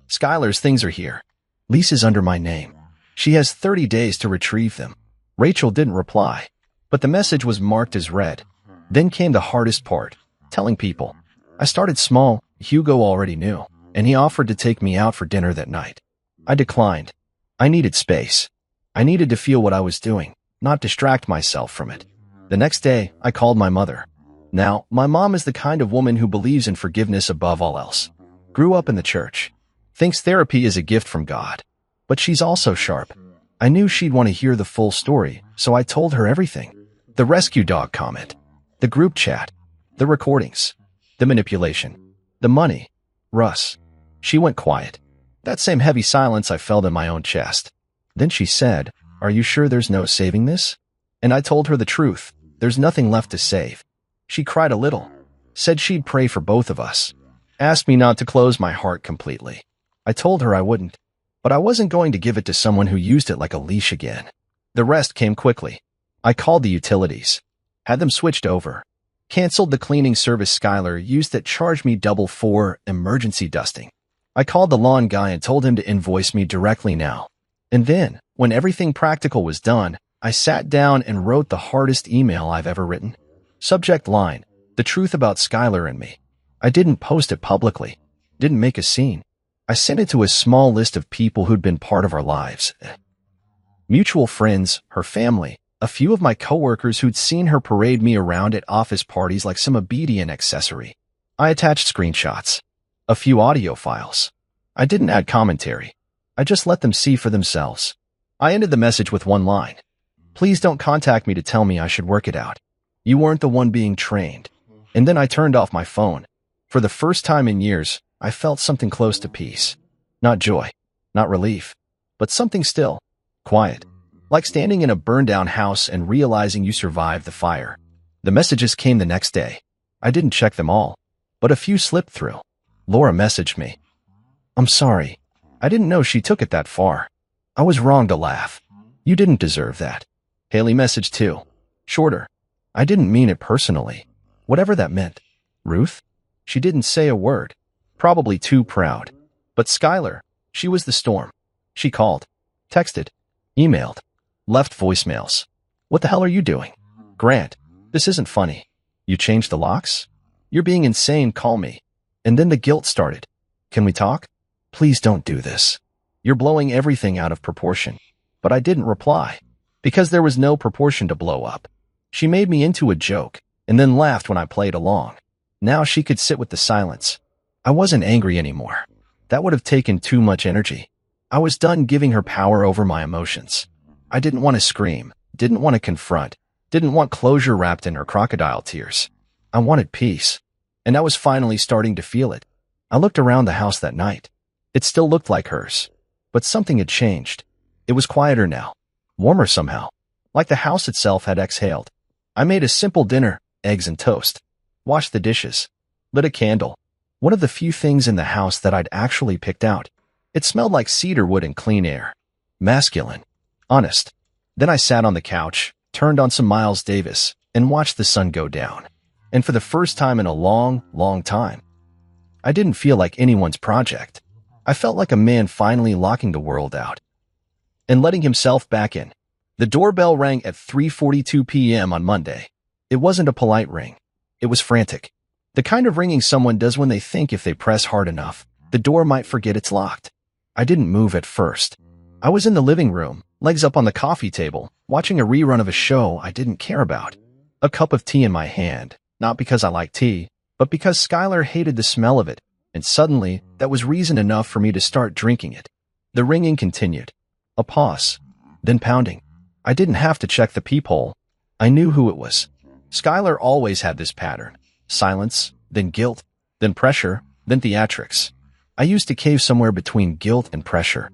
A: "Skylar's things are here. Lease is under my name. She has 30 days to retrieve them." Rachel didn't reply, but the message was marked as read. Then came the hardest part, telling people. I started small. Hugo already knew, and he offered to take me out for dinner that night. I declined. I needed space. I needed to feel what I was doing, not distract myself from it. The next day, I called my mother. Now, my mom is the kind of woman who believes in forgiveness above all else. Grew up in the church. Thinks therapy is a gift from God. But she's also sharp. I knew she'd want to hear the full story, so I told her everything. The rescue dog comment. The group chat. The recordings. The manipulation. The money. Russ. She went quiet. That same heavy silence I felt in my own chest. Then she said, "Are you sure there's no saving this?" And I told her the truth. There's nothing left to save. She cried a little. Said she'd pray for both of us. Asked me not to close my heart completely. I told her I wouldn't. But I wasn't going to give it to someone who used it like a leash again. The rest came quickly. I called the utilities. Had them switched over. Canceled the cleaning service Skylar used that charged me double for emergency dusting. I called the lawn guy and told him to invoice me directly now. And then, when everything practical was done, I sat down and wrote the hardest email I've ever written. Subject line, the truth about Skylar and me. I didn't post it publicly. Didn't make a scene. I sent it to a small list of people who'd been part of our lives. Mutual friends, her family, a few of my coworkers who'd seen her parade me around at office parties like some obedient accessory. I attached screenshots. A few audio files. I didn't add commentary. I just let them see for themselves. I ended the message with one line. Please don't contact me to tell me I should work it out. You weren't the one being trained. And then I turned off my phone. For the first time in years, I felt something close to peace. Not joy, not relief, but something still, quiet. Like standing in a burned-down house and realizing you survived the fire. The messages came the next day. I didn't check them all, but a few slipped through. Laura messaged me. I'm sorry. I didn't know she took it that far. I was wrong to laugh. You didn't deserve that. Haley messaged too. Shorter. I didn't mean it personally. Whatever that meant. Ruth? She didn't say a word. Probably too proud. But Skylar, she was the storm. She called, texted, emailed, left voicemails. What the hell are you doing? Grant, this isn't funny. You changed the locks? You're being insane, call me. And then the guilt started. Can we talk? Please don't do this. You're blowing everything out of proportion. But I didn't reply. Because there was no proportion to blow up. She made me into a joke, and then laughed when I played along. Now she could sit with the silence. I wasn't angry anymore. That would have taken too much energy. I was done giving her power over my emotions. I didn't want to scream, didn't want to confront, didn't want closure wrapped in her crocodile tears. I wanted peace. And I was finally starting to feel it. I looked around the house that night. It still looked like hers. But something had changed. It was quieter now. Warmer somehow. Like the house itself had exhaled. I made a simple dinner, eggs and toast. Washed the dishes. Lit a candle. One of the few things in the house that I'd actually picked out. It smelled like cedar wood and clean air. Masculine. Honest. Then I sat on the couch, turned on some Miles Davis, and watched the sun go down. And for the first time in a long, long time, I didn't feel like anyone's project. I felt like a man finally locking the world out and letting himself back in. The doorbell rang at 3:42 p.m. on Monday. It wasn't a polite ring. It was frantic. The kind of ringing someone does when they think if they press hard enough, the door might forget it's locked. I didn't move at first. I was in the living room, legs up on the coffee table, watching a rerun of a show I didn't care about. A cup of tea in my hand, not because I like tea, but because Skylar hated the smell of it, and suddenly, that was reason enough for me to start drinking it. The ringing continued. A pause. Then pounding. I didn't have to check the peephole. I knew who it was. Skylar always had this pattern. Silence, then guilt, then pressure, then theatrics. I used to cave somewhere between guilt and pressure.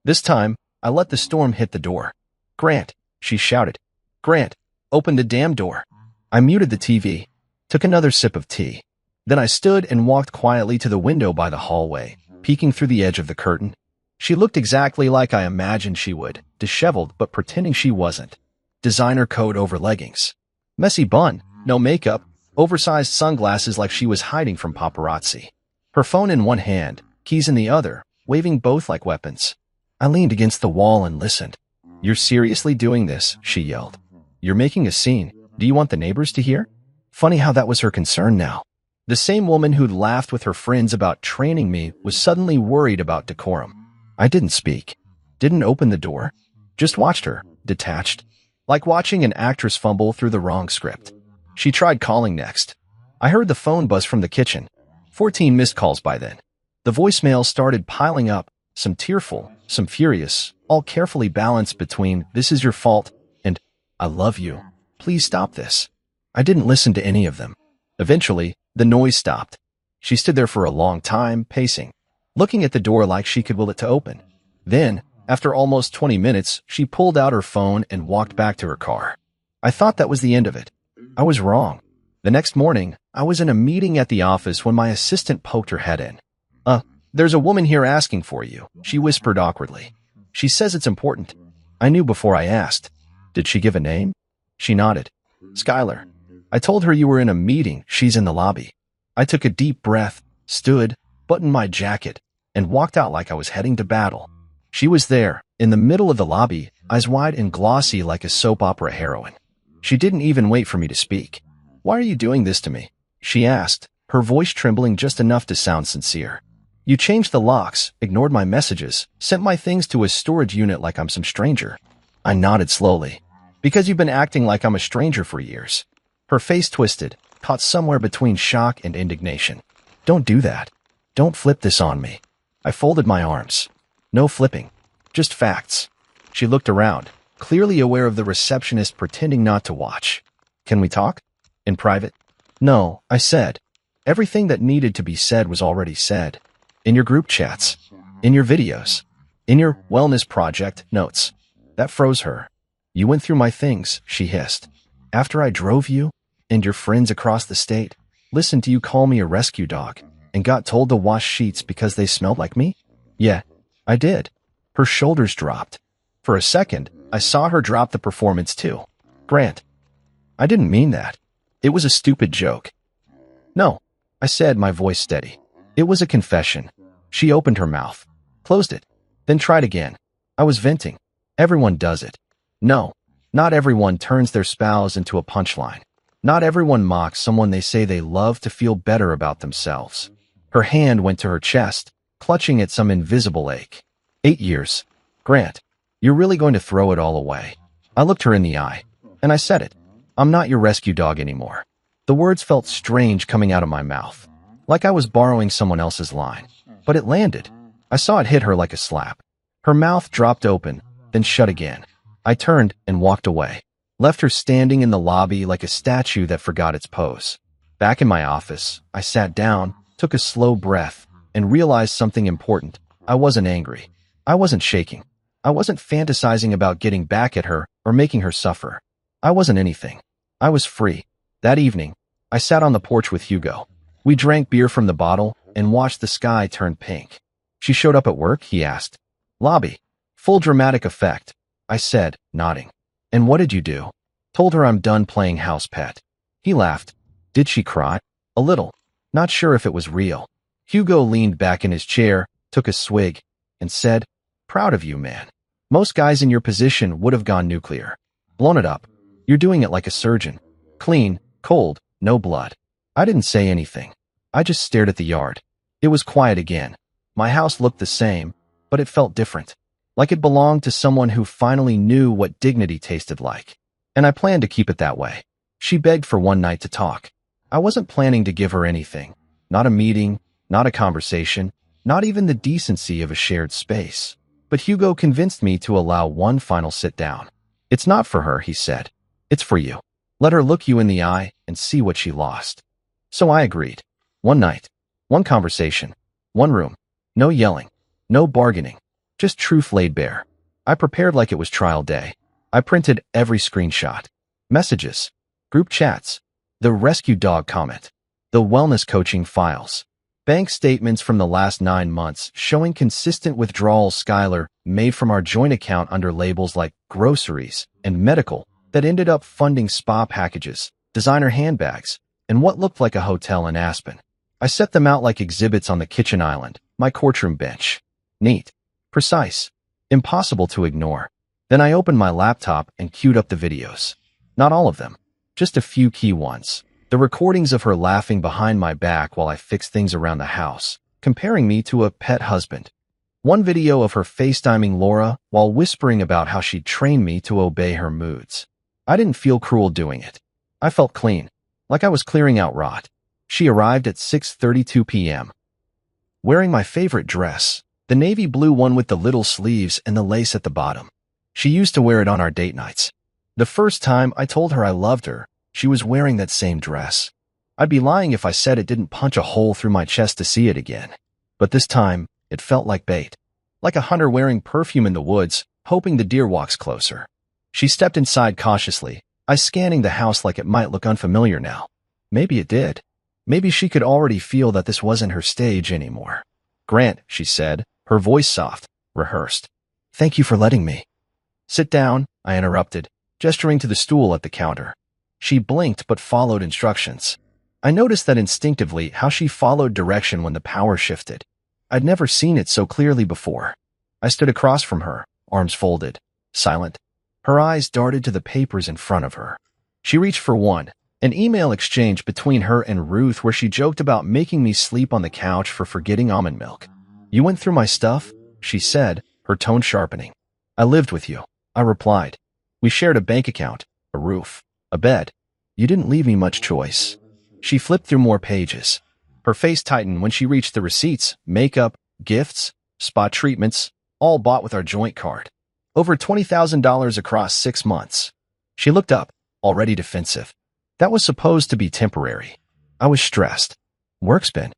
A: This time, I let the storm hit the door. Grant, she shouted. Grant, open the damn door. I muted the TV, took another sip of tea. Then I stood and walked quietly to the window by the hallway, peeking through the edge of the curtain. She looked exactly like I imagined she would, disheveled but pretending she wasn't. Designer coat over leggings. Messy bun, no makeup, oversized sunglasses like she was hiding from paparazzi. Her phone in one hand, keys in the other, waving both like weapons. I leaned against the wall and listened. You're seriously doing this, she yelled. You're making a scene. Do you want the neighbors to hear? Funny how that was her concern now. The same woman who'd laughed with her friends about training me was suddenly worried about decorum. I didn't speak. Didn't open the door. Just watched her, detached. Like watching an actress fumble through the wrong script. She tried calling next. I heard the phone buzz from the kitchen. 14 missed calls by then. The voicemails started piling up, some tearful, some furious, all carefully balanced between, "This is your fault," and, "I love you. Please stop this." I didn't listen to any of them. Eventually, the noise stopped. She stood there for a long time, pacing, looking at the door like she could will it to open. Then, after almost 20 minutes, she pulled out her phone and walked back to her car. I thought that was the end of it. I was wrong. The next morning, I was in a meeting at the office when my assistant poked her head in. There's a woman here asking for you," she whispered awkwardly. "She says it's important." I knew before I asked. Did she give a name? She nodded. "Skylar. I told her you were in a meeting. She's in the lobby." I took a deep breath, stood, buttoned my jacket, and walked out like I was heading to battle. She was there, in the middle of the lobby, eyes wide and glossy like a soap opera heroine. She didn't even wait for me to speak. "Why are you doing this to me?" she asked, her voice trembling just enough to sound sincere. "You changed the locks, ignored my messages, sent my things to a storage unit like I'm some stranger." I nodded slowly. "Because you've been acting like I'm a stranger for years." Her face twisted, caught somewhere between shock and indignation. "Don't do that. Don't flip this on me." I folded my arms. "No flipping. Just facts." She looked around, clearly aware of the receptionist pretending not to watch. "Can we talk? In private?" "No," I said. "Everything that needed to be said was already said. In your group chats, in your videos, in your wellness project notes." That froze her. "You went through my things," she hissed. "After I drove you and your friends across the state, listened to you call me a rescue dog, and got told to wash sheets because they smelled like me?" "Yeah, I did." Her shoulders dropped. For a second, I saw her drop the performance too. "Grant, I didn't mean that. It was a stupid joke." "No," I said, my voice steady. "It was a confession." She opened her mouth, closed it, then tried again. I was venting. Everyone does it. No, not everyone turns their spouse into a punchline. Not everyone mocks someone they say they love to feel better about themselves. Her hand went to her chest, clutching at some invisible ache. 8 years. Grant, you're really going to throw it all away? I looked her in the eye, and I said it. "I'm not your rescue dog anymore." The words felt strange coming out of my mouth, like I was borrowing someone else's line. But it landed. I saw it hit her like a slap. Her mouth dropped open, then shut again. I turned and walked away, left her standing in the lobby like a statue that forgot its pose. Back in my office, I sat down, took a slow breath, and realized something important. I wasn't angry. I wasn't shaking. I wasn't fantasizing about getting back at her or making her suffer. I wasn't anything. I was free. That evening, I sat on the porch with Hugo. We drank beer from the bottle and watched the sky turn pink. "She showed up at work?" he asked. "Lobby. Full dramatic effect," I said, nodding. "And what did you do?" "Told her I'm done playing house pet." He laughed. "Did she cry?" "A little. Not sure if it was real." Hugo leaned back in his chair, took a swig, and said, "Proud of you, man. Most guys in your position would have gone nuclear. Blown it up. You're doing it like a surgeon. Clean, cold, no blood." I didn't say anything. I just stared at the yard. It was quiet again. My house looked the same, but it felt different. Like it belonged to someone who finally knew what dignity tasted like. And I planned to keep it that way. She begged for one night to talk. I wasn't planning to give her anything. Not a meeting, not a conversation, not even the decency of a shared space. But Hugo convinced me to allow one final sit down. "It's not for her," he said. "It's for you. Let her look you in the eye and see what she lost." So I agreed. One night, one conversation, one room, no yelling, no bargaining, just truth laid bare. I prepared like it was trial day. I printed every screenshot, messages, group chats, the rescue dog comment, the wellness coaching files, bank statements from the last 9 months showing consistent withdrawals Skylar made from our joint account under labels like groceries and medical that ended up funding spa packages, designer handbags, and what looked like a hotel in Aspen. I set them out like exhibits on the kitchen island, my courtroom bench. Neat, precise, impossible to ignore. Then I opened my laptop and queued up the videos. Not all of them, just a few key ones. The recordings of her laughing behind my back while I fixed things around the house, comparing me to a pet husband. One video of her FaceTiming Laura while whispering about how she'd trained me to obey her moods. I didn't feel cruel doing it. I felt clean, like I was clearing out rot. She arrived at 6:32 p.m. wearing my favorite dress, the navy blue one with the little sleeves and the lace at the bottom. She used to wear it on our date nights. The first time I told her I loved her, she was wearing that same dress. I'd be lying if I said it didn't punch a hole through my chest to see it again. But this time, it felt like bait. Like a hunter wearing perfume in the woods, hoping the deer walks closer. She stepped inside cautiously, eyes scanning the house like it might look unfamiliar now. Maybe it did. Maybe she could already feel that this wasn't her stage anymore. "Grant," she said, her voice soft, rehearsed. "Thank you for letting me." "Sit down," I interrupted, gesturing to the stool at the counter. She blinked but followed instructions. I noticed that instinctively how she followed direction when the power shifted. I'd never seen it so clearly before. I stood across from her, arms folded, silent. Her eyes darted to the papers in front of her. She reached for one, an email exchange between her and Ruth where she joked about making me sleep on the couch for forgetting almond milk. "You went through my stuff?" she said, her tone sharpening. "I lived with you," I replied. "We shared a bank account, a roof, a bed. You didn't leave me much choice." She flipped through more pages. Her face tightened when she reached the receipts, makeup, gifts, spa treatments, all bought with our joint card. Over $20,000 across 6 months. She looked up, already defensive. That was supposed to be temporary. I was stressed. "Work's been.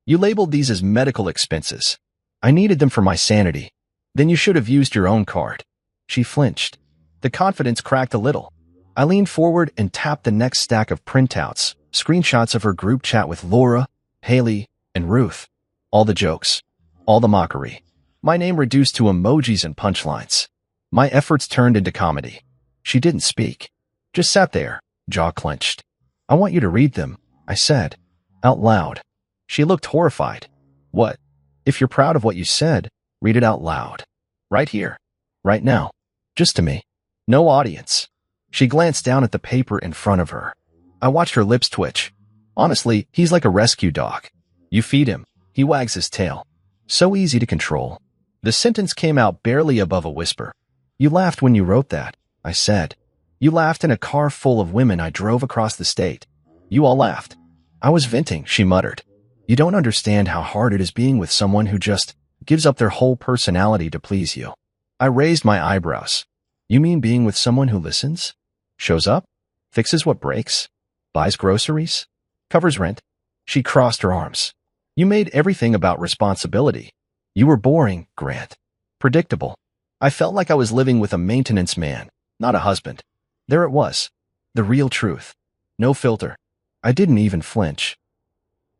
A: You labeled these as medical expenses. I needed them for my sanity. Then you should have used your own card." She flinched. The confidence cracked a little. I leaned forward and tapped the next stack of printouts, screenshots of her group chat with Laura, Haley, and Ruth. All the jokes. All the mockery. My name reduced to emojis and punchlines. My efforts turned into comedy. She didn't speak. Just sat there, jaw clenched. "I want you to read them," I said, out loud. She looked horrified. "What? If you're proud of what you said, read it out loud. Right here. Right now. Just to me. No audience." She glanced down at the paper in front of her. I watched her lips twitch. "Honestly, he's like a rescue dog. You feed him, he wags his tail. So easy to control." The sentence came out barely above a whisper. "You laughed when you wrote that," I said. "You laughed in a car full of women I drove across the state. You all laughed." "I was venting," she muttered. "You don't understand how hard it is being with someone who just gives up their whole personality to please you." I raised my eyebrows. "You mean being with someone who listens? Shows up? Fixes what breaks? Buys groceries? Covers rent?" She crossed her arms. "You made everything about responsibility. You were boring, Grant. Predictable. I felt like I was living with a maintenance man, not a husband." There it was. The real truth. No filter. I didn't even flinch.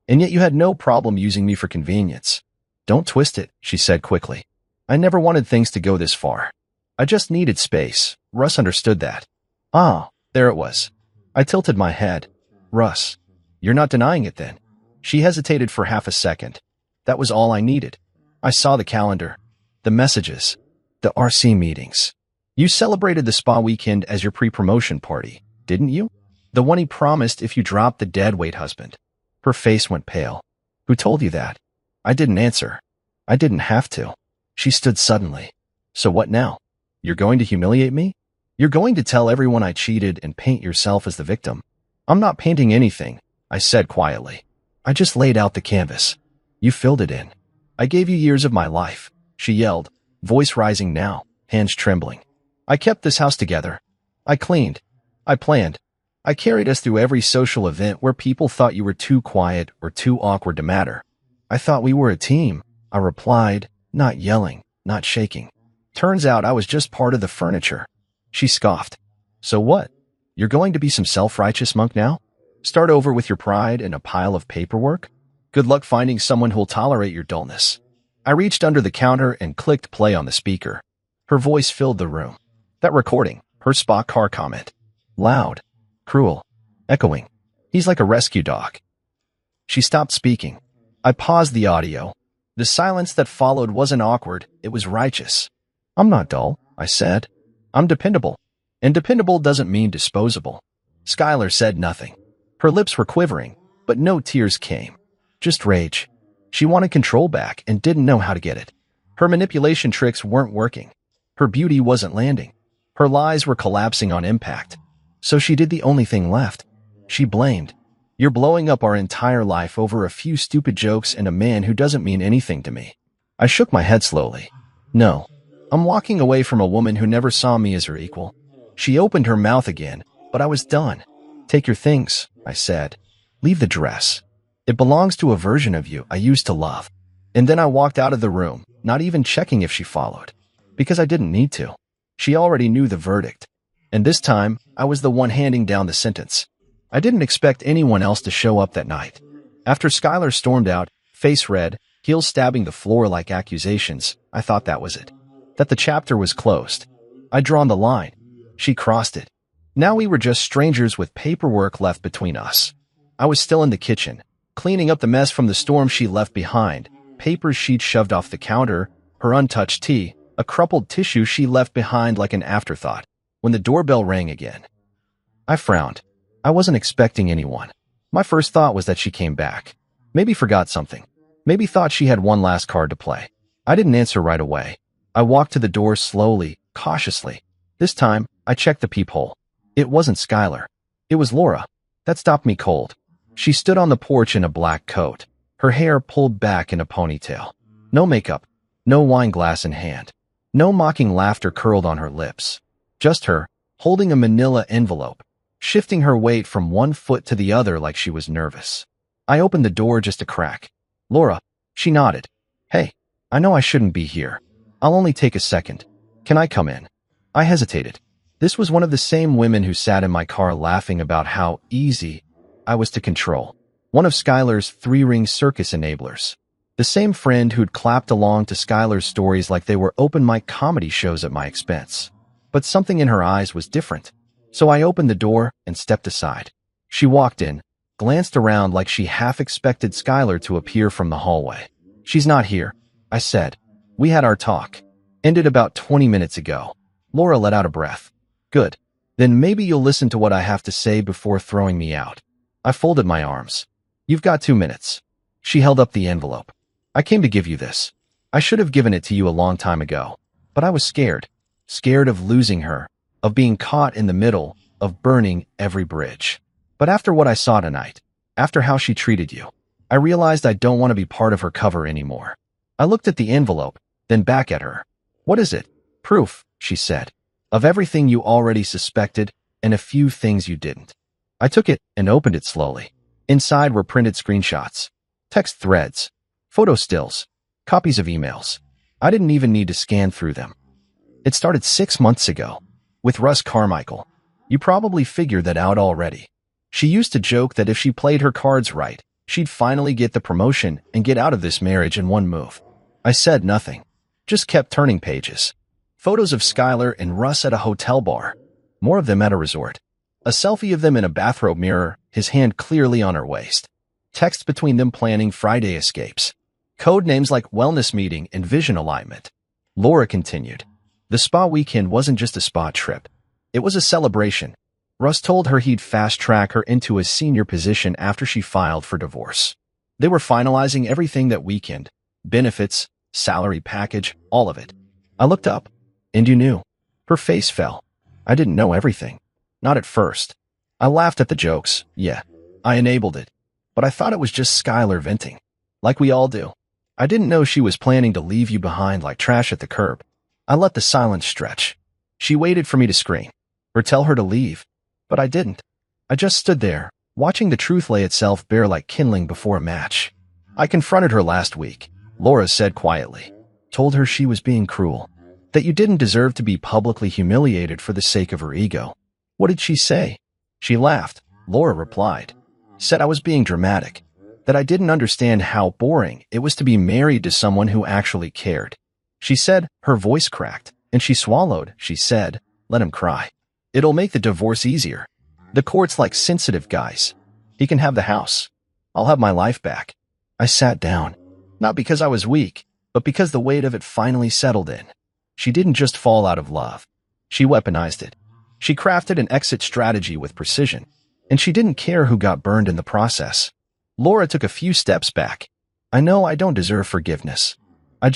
A: "And yet you had no problem using me for convenience." "Don't twist it," she said quickly. "I never wanted things to go this far. I just needed space. Russ understood that." "Ah, there it was." I tilted my head. "Russ, you're not denying it then?" She hesitated for half a second. That was all I needed. I saw the calendar, the messages, the RC meetings. "You celebrated the spa weekend as your pre-promotion party, didn't you? The one he promised if you dropped the deadweight husband." Her face went pale. "Who told you that?" I didn't answer. I didn't have to. She stood suddenly. "So what now? You're going to humiliate me? You're going to tell everyone I cheated and paint yourself as the victim?" "I'm not painting anything," I said quietly. "I just laid out the canvas. You filled it in. I gave you years of my life," she yelled, voice rising now, hands trembling. "I kept this house together. I cleaned. I planned. I carried us through every social event where people thought you were too quiet or too awkward to matter. I thought we were a team," I replied, not yelling, not shaking. "Turns out I was just part of the furniture." She scoffed. "So what? You're going to be some self-righteous monk now? Start over with your pride and a pile of paperwork? Good luck finding someone who'll tolerate your dullness." I reached under the counter and clicked play on the speaker. Her voice filled the room. That recording, her spa car comment. Loud, cruel, echoing. "He's like a rescue dog." She stopped speaking. I paused the audio. The silence that followed wasn't awkward, it was righteous. "I'm not dull," I said. "I'm dependable. And dependable doesn't mean disposable." Skylar said nothing. Her lips were quivering, but no tears came. Just rage. She wanted control back and didn't know how to get it. Her manipulation tricks weren't working. Her beauty wasn't landing. Her lies were collapsing on impact. So she did the only thing left. She blamed. "You're blowing up our entire life over a few stupid jokes and a man who doesn't mean anything to me." I shook my head slowly. "No. I'm walking away from a woman who never saw me as her equal." She opened her mouth again, but I was done. "Take your things," I said. Leave the dress. It belongs to a version of you I used to love. And then I walked out of the room, not even checking if she followed. Because I didn't need to. She already knew the verdict. And this time, I was the one handing down the sentence. I didn't expect anyone else to show up that night. After Skylar stormed out, face red, heels stabbing the floor like accusations, I thought that was it. That the chapter was closed. I'd drawn the line. She crossed it. Now we were just strangers with paperwork left between us. I was still in the kitchen, cleaning up the mess from the storm she left behind, paper sheets shoved off the counter, her untouched tea, a crumpled tissue she left behind like an afterthought, when the doorbell rang again. I frowned. I wasn't expecting anyone. My first thought was that she came back. Maybe forgot something. Maybe thought she had one last card to play. I didn't answer right away. I walked to the door slowly, cautiously. This time, I checked the peephole. It wasn't Skylar. It was Laura. That stopped me cold. She stood on the porch in a black coat, her hair pulled back in a ponytail. No makeup, no wine glass in hand, no mocking laughter curled on her lips. Just her, holding a manila envelope, shifting her weight from one foot to the other like she was nervous. I opened the door just a crack. Laura, she nodded. Hey, I know I shouldn't be here. I'll only take a second. Can I come in? I hesitated. This was one of the same women who sat in my car laughing about how easy I was to control. One of Skylar's three-ring circus enablers. The same friend who'd clapped along to Skylar's stories like they were open-mic comedy shows at my expense. But something in her eyes was different. So I opened the door and stepped aside. She walked in, glanced around like she half expected Skylar to appear from the hallway. She's not here, I said. We had our talk. Ended about 20 minutes ago. Laura let out a breath. Good. Then maybe you'll listen to what I have to say before throwing me out. I folded my arms. You've got 2 minutes. She held up the envelope. I came to give you this. I should have given it to you a long time ago. But I was scared. Scared of losing her, of being caught in the middle, of burning every bridge. But after what I saw tonight, after how she treated you, I realized I don't want to be part of her cover anymore. I looked at the envelope, then back at her. What is it? Proof, she said, of everything you already suspected and a few things you didn't. I took it and opened it slowly. Inside were printed screenshots, text threads, photo stills, copies of emails. I didn't even need to scan through them. It started 6 months ago, with Russ Carmichael. You probably figured that out already. She used to joke that if she played her cards right, she'd finally get the promotion and get out of this marriage in one move. I said nothing, just kept turning pages. Photos of Skylar and Russ at a hotel bar, more of them at a resort. A selfie of them in a bathrobe mirror, his hand clearly on her waist. Texts between them planning Friday escapes. Code names like wellness meeting and vision alignment. Laura continued. The spa weekend wasn't just a spa trip. It was a celebration. Russ told her he'd fast-track her into a senior position after she filed for divorce. They were finalizing everything that weekend. Benefits, salary package, all of it. I looked up. And you knew. Her face fell. I didn't know everything. Not at first. I laughed at the jokes. Yeah, I enabled it. But I thought it was just Skylar venting. Like we all do. I didn't know she was planning to leave you behind like trash at the curb. I let the silence stretch. She waited for me to scream, or tell her to leave. But I didn't. I just stood there, watching the truth lay itself bare like kindling before a match. I confronted her last week, Laura said quietly. Told her she was being cruel. That you didn't deserve to be publicly humiliated for the sake of her ego. What did she say? She laughed. Laura replied. Said I was being dramatic. That I didn't understand how boring it was to be married to someone who actually cared. She said, her voice cracked, and she swallowed. She said, let him cry. It'll make the divorce easier. The court's like sensitive guys. He can have the house. I'll have my life back. I sat down. Not because I was weak, but because the weight of it finally settled in. She didn't just fall out of love. She weaponized it. She crafted an exit strategy with precision. And she didn't care who got burned in the process. Laura took a few steps back. I know I don't deserve forgiveness. I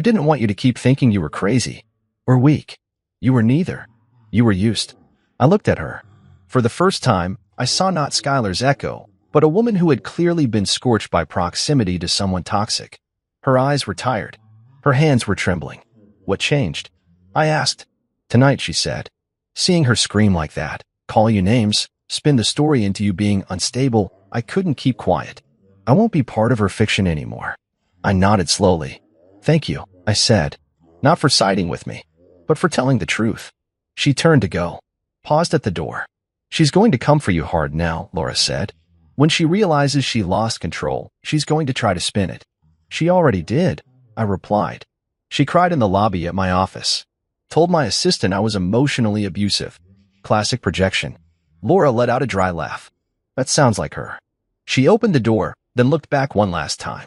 A: didn't want you to keep thinking you were crazy. Or weak. You were neither. You were used. I looked at her. For the first time, I saw not Skylar's echo, but a woman who had clearly been scorched by proximity to someone toxic. Her eyes were tired. Her hands were trembling. What changed? I asked. Tonight, she said. Seeing her scream like that, call you names, spin the story into you being unstable, I couldn't keep quiet. I won't be part of her fiction anymore. I nodded slowly. Thank you, I said. Not for siding with me, but for telling the truth. She turned to go, paused at the door. She's going to come for you hard now, Laura said. When she realizes she lost control, she's going to try to spin it. She already did, I replied. She cried in the lobby at my office. Told my assistant I was emotionally abusive. Classic projection. Laura let out a dry laugh. That sounds like her. She opened the door, then looked back one last time.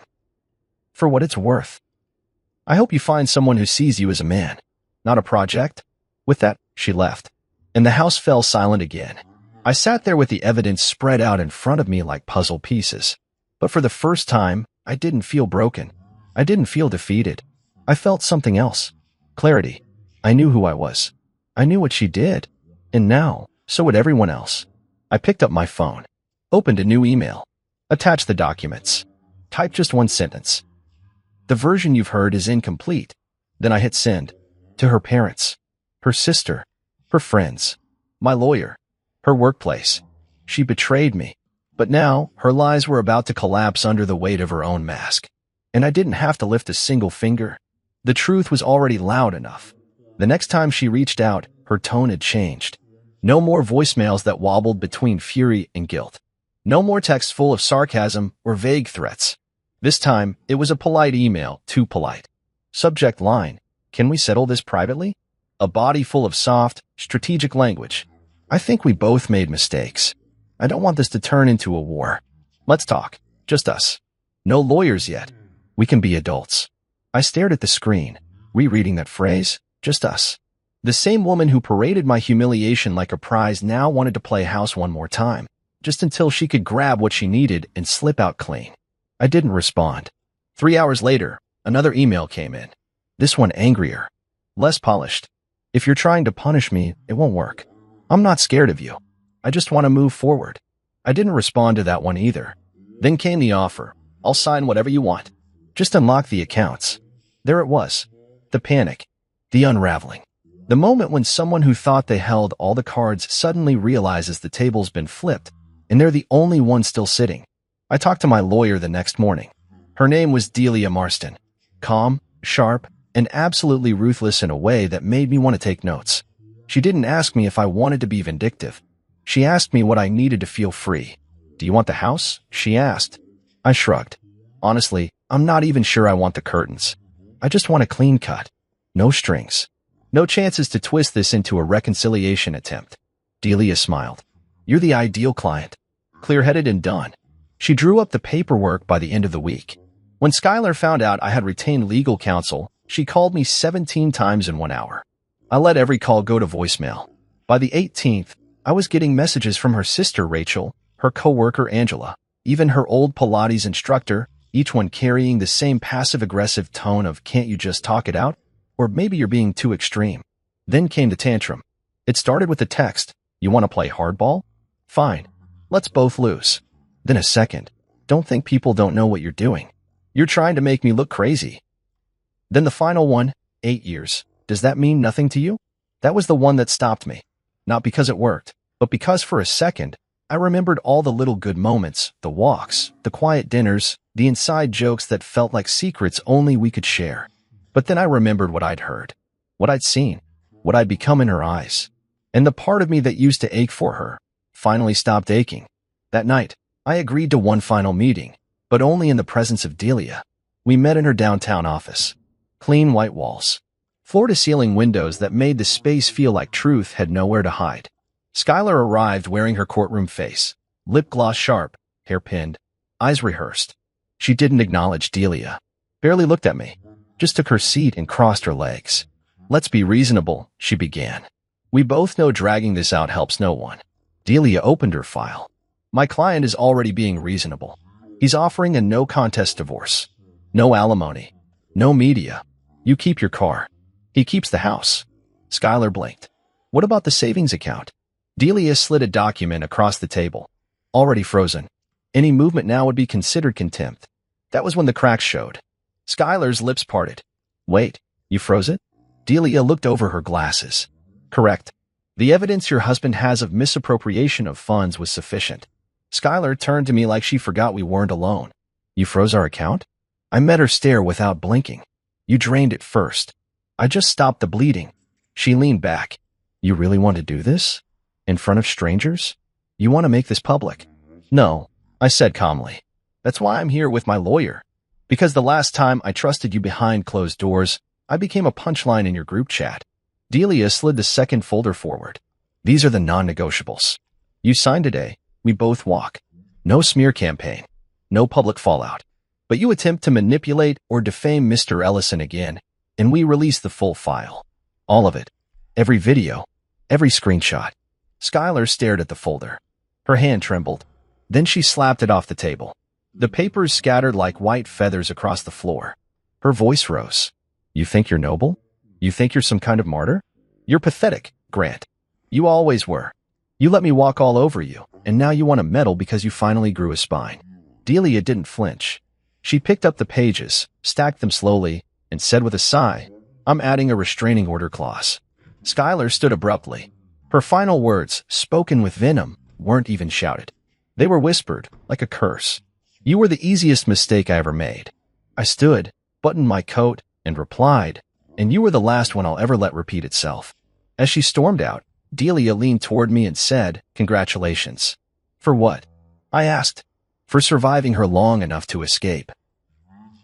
A: For what it's worth. I hope you find someone who sees you as a man, not a project. With that, she left, and the house fell silent again. I sat there with the evidence spread out in front of me like puzzle pieces. But for the first time, I didn't feel broken. I didn't feel defeated. I felt something else. Clarity. I knew who I was. I knew what she did. And now, so would everyone else. I picked up my phone, opened a new email, attached the documents, typed just one sentence. The version you've heard is incomplete. Then I hit send. To her parents, her sister, her friends, my lawyer, her workplace. She betrayed me. But now, her lies were about to collapse under the weight of her own mask. And I didn't have to lift a single finger. The truth was already loud enough. The next time she reached out, her tone had changed. No more voicemails that wobbled between fury and guilt. No more texts full of sarcasm or vague threats. This time, it was a polite email, too polite. Subject line, can we settle this privately? A body full of soft, strategic language. I think we both made mistakes. I don't want this to turn into a war. Let's talk. Just us. No lawyers yet. We can be adults. I stared at the screen, rereading that phrase, just us. The same woman who paraded my humiliation like a prize now wanted to play house one more time, just until she could grab what she needed and slip out clean. I didn't respond. 3 hours later, another email came in. This one angrier, less polished. If you're trying to punish me, it won't work. I'm not scared of you. I just want to move forward. I didn't respond to that one either. Then came the offer. I'll sign whatever you want. Just unlock the accounts. There it was. The panic. The unraveling. The moment when someone who thought they held all the cards suddenly realizes the table's been flipped, and they're the only one still sitting. I talked to my lawyer the next morning. Her name was Delia Marston. Calm, sharp, and absolutely ruthless in a way that made me want to take notes. She didn't ask me if I wanted to be vindictive. She asked me what I needed to feel free. Do you want the house? She asked. I shrugged. Honestly, I'm not even sure I want the curtains. I just want a clean cut. No strings. No chances to twist this into a reconciliation attempt. Delia smiled. You're the ideal client. Clear-headed and done. She drew up the paperwork by the end of the week. When Skylar found out I had retained legal counsel, she called me 17 times in 1 hour. I let every call go to voicemail. By the 18th, I was getting messages from her sister Rachel, her coworker Angela, even her old Pilates instructor, each one carrying the same passive-aggressive tone of can't you just talk it out? Or maybe you're being too extreme. Then came the tantrum. It started with a text. You want to play hardball? Fine. Let's both lose. Then a second. Don't think people don't know what you're doing. You're trying to make me look crazy. Then the final one, 8 years. Does that mean nothing to you? That was the one that stopped me. Not because it worked, but because for a second, I remembered all the little good moments, the walks, the quiet dinners, the inside jokes that felt like secrets only we could share. But then I remembered what I'd heard, what I'd seen, what I'd become in her eyes. And the part of me that used to ache for her finally stopped aching. That night, I agreed to one final meeting, but only in the presence of Delia. We met in her downtown office. Clean white walls. Floor-to-ceiling windows that made the space feel like truth had nowhere to hide. Skylar arrived wearing her courtroom face, lip gloss sharp, hair pinned, eyes rehearsed. She didn't acknowledge Delia, barely looked at me, just took her seat and crossed her legs. Let's be reasonable, she began. We both know dragging this out helps no one. Delia opened her file. My client is already being reasonable. He's offering a no-contest divorce. No alimony. No media. You keep your car. He keeps the house. Skylar blinked. What about the savings account? Delia slid a document across the table. Already frozen. Any movement now would be considered contempt. That was when the cracks showed. Skylar's lips parted. Wait, you froze it? Delia looked over her glasses. Correct. The evidence your husband has of misappropriation of funds was sufficient. Skylar turned to me like she forgot we weren't alone. You froze our account? I met her stare without blinking. You drained it first. I just stopped the bleeding. She leaned back. You really want to do this? In front of strangers? You want to make this public? No, I said calmly. That's why I'm here with my lawyer. Because the last time I trusted you behind closed doors, I became a punchline in your group chat. Delia slid the second folder forward. These are the non-negotiables. You sign today. We both walk. No smear campaign. No public fallout. But you attempt to manipulate or defame Mr. Ellison again, and we release the full file. All of it. Every video. Every screenshot. Skylar stared at the folder. Her hand trembled. Then she slapped it off the table. The papers scattered like white feathers across the floor. Her voice rose. You think you're noble? You think you're some kind of martyr? You're pathetic, Grant. You always were. You let me walk all over you, and now you want to meddle because you finally grew a spine. Delia didn't flinch. She picked up the pages, stacked them slowly, and said with a sigh, I'm adding a restraining order clause. Skylar stood abruptly. Her final words, spoken with venom, weren't even shouted. They were whispered, like a curse. You were the easiest mistake I ever made. I stood, buttoned my coat, and replied, and you were the last one I'll ever let repeat itself. As she stormed out, Delia leaned toward me and said, Congratulations. For what? I asked. For surviving her long enough to escape.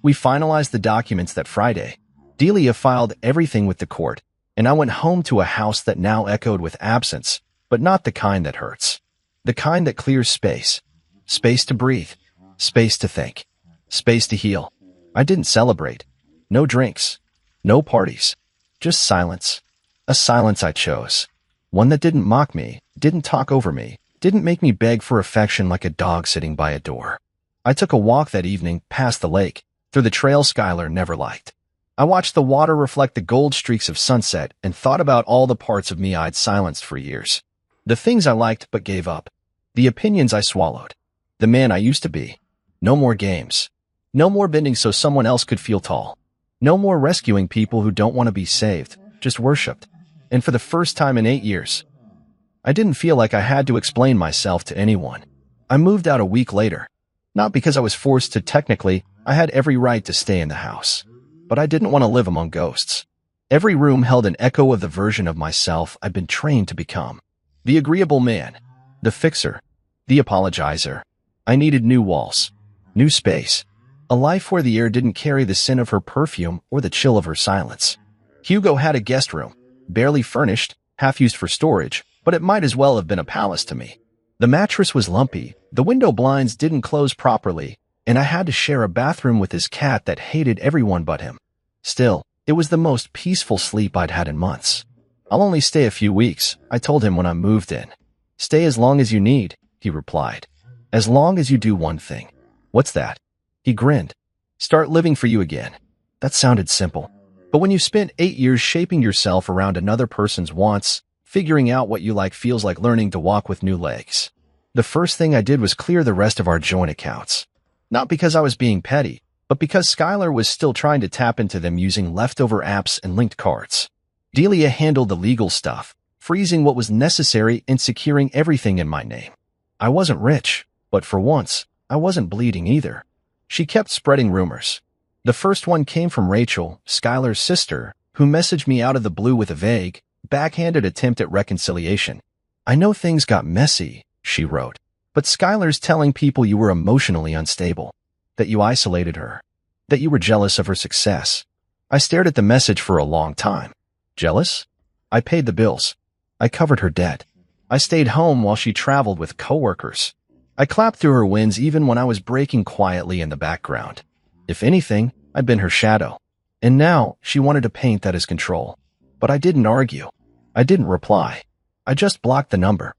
A: We finalized the documents that Friday. Delia filed everything with the court, and I went home to a house that now echoed with absence, but not the kind that hurts. The kind that clears space. Space to breathe. Space to think. Space to heal. I didn't celebrate. No drinks. No parties. Just silence. A silence I chose. One that didn't mock me, didn't talk over me, didn't make me beg for affection like a dog sitting by a door. I took a walk that evening past the lake, through the trail Skylar never liked. I watched the water reflect the gold streaks of sunset and thought about all the parts of me I'd silenced for years. The things I liked but gave up. The opinions I swallowed. The man I used to be. No more games. No more bending so someone else could feel tall. No more rescuing people who don't want to be saved, just worshipped. And for the first time in 8 years, I didn't feel like I had to explain myself to anyone. I moved out a week later. Not because I was forced to. Technically, I had every right to stay in the house. But I didn't want to live among ghosts. Every room held an echo of the version of myself I'd been trained to become. The agreeable man. The fixer. The apologizer. I needed new walls. New space. A life where the air didn't carry the scent of her perfume or the chill of her silence. Hugo had a guest room. Barely furnished, half used for storage, but it might as well have been a palace to me. The mattress was lumpy, the window blinds didn't close properly, and I had to share a bathroom with his cat that hated everyone but him. Still, it was the most peaceful sleep I'd had in months. I'll only stay a few weeks, I told him when I moved in. Stay as long as you need, he replied. As long as you do one thing. What's that? He grinned. Start living for you again. That sounded simple. But when you've spent 8 years shaping yourself around another person's wants, figuring out what you like feels like learning to walk with new legs. The first thing I did was clear the rest of our joint accounts. Not because I was being petty, but because Skylar was still trying to tap into them using leftover apps and linked cards. Delia handled the legal stuff, freezing what was necessary and securing everything in my name. I wasn't rich, but for once, I wasn't bleeding either. She kept spreading rumors. The first one came from Rachel, Skylar's sister, who messaged me out of the blue with a vague, backhanded attempt at reconciliation. I know things got messy, she wrote, but Skylar's telling people you were emotionally unstable, that you isolated her, that you were jealous of her success. I stared at the message for a long time. Jealous? I paid the bills. I covered her debt. I stayed home while she traveled with coworkers. I clapped through her wins even when I was breaking quietly in the background. If anything, I'd been her shadow. And now, she wanted to paint that as control. But I didn't argue. I didn't reply. I just blocked the number.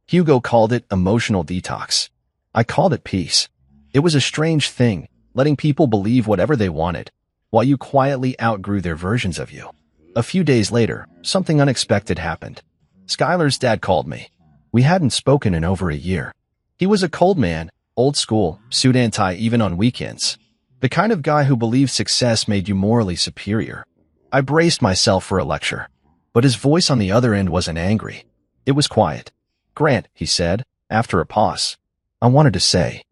A: Hugo called it emotional detox. I called it peace. It was a strange thing, letting people believe whatever they wanted, while you quietly outgrew their versions of you. A few days later, something unexpected happened. Skylar's dad called me. We hadn't spoken in over a year. He was a cold man, old school, suit and tie even on weekends. The kind of guy who believed success made you morally superior. I braced myself for a lecture. But his voice on the other end wasn't angry. It was quiet. "Grant," he said, after a pause. "I wanted to say,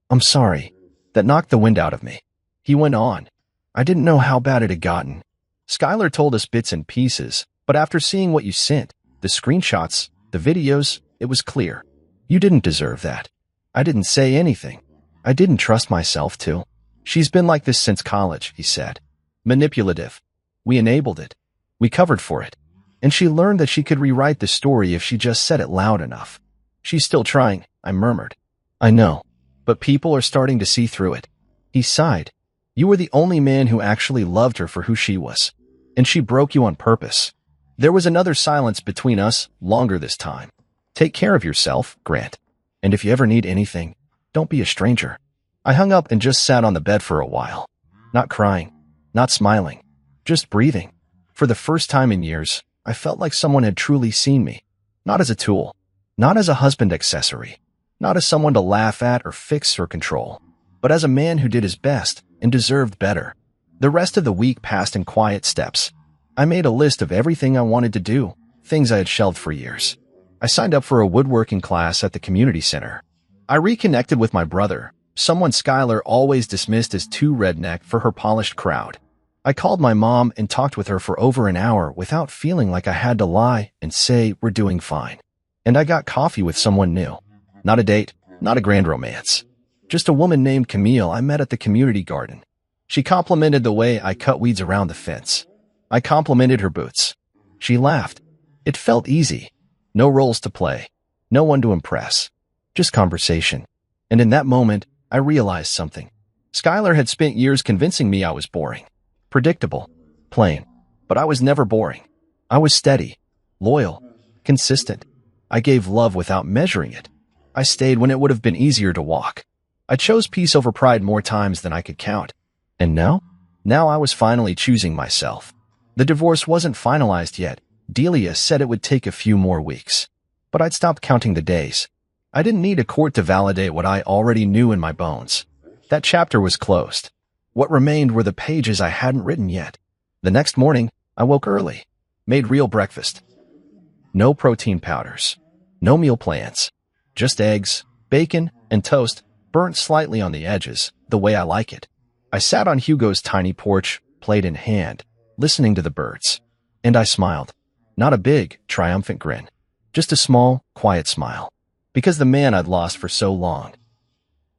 A: I'm sorry. That knocked the wind out of me." He went on. "I didn't know how bad it had gotten. Skylar told us bits and pieces, but after seeing what you sent, the screenshots, the videos, it was clear. You didn't deserve that. I didn't say anything. I didn't trust myself to. She's been like this since college," he said. "Manipulative. We enabled it. We covered for it. And she learned that she could rewrite the story if she just said it loud enough. She's still trying," I murmured. "I know. But people are starting to see through it." He sighed. "You were the only man who actually loved her for who she was. And she broke you on purpose." There was another silence between us, longer this time. "Take care of yourself, Grant. And if you ever need anything, don't be a stranger." I hung up and just sat on the bed for a while. Not crying. Not smiling. Just breathing. For the first time in years, I felt like someone had truly seen me. Not as a tool. Not as a husband accessory. Not as someone to laugh at or fix or control. But as a man who did his best and deserved better. The rest of the week passed in quiet steps. I made a list of everything I wanted to do, things I had shelved for years. I signed up for a woodworking class at the community center. I reconnected with my brother, someone Skylar always dismissed as too redneck for her polished crowd. I called my mom and talked with her for over an hour without feeling like I had to lie and say we're doing fine. And I got coffee with someone new. Not a date, not a grand romance. Just a woman named Camille I met at the community garden. She complimented the way I cut weeds around the fence. I complimented her boots. She laughed. It felt easy. No roles to play. No one to impress. Just conversation. And in that moment, I realized something. Skylar had spent years convincing me I was boring. Predictable. Plain. But I was never boring. I was steady. Loyal. Consistent. I gave love without measuring it. I stayed when it would have been easier to walk. I chose peace over pride more times than I could count. And now? Now I was finally choosing myself. The divorce wasn't finalized yet. Delia said it would take a few more weeks. But I'd stopped counting the days. I didn't need a court to validate what I already knew in my bones. That chapter was closed. What remained were the pages I hadn't written yet. The next morning, I woke early. Made real breakfast. No protein powders. No meal plans. Just eggs, bacon, and toast, burnt slightly on the edges, the way I like it. I sat on Hugo's tiny porch, plate in hand, listening to the birds. And I smiled. Not a big, triumphant grin. Just a small, quiet smile. Because the man I'd lost for so long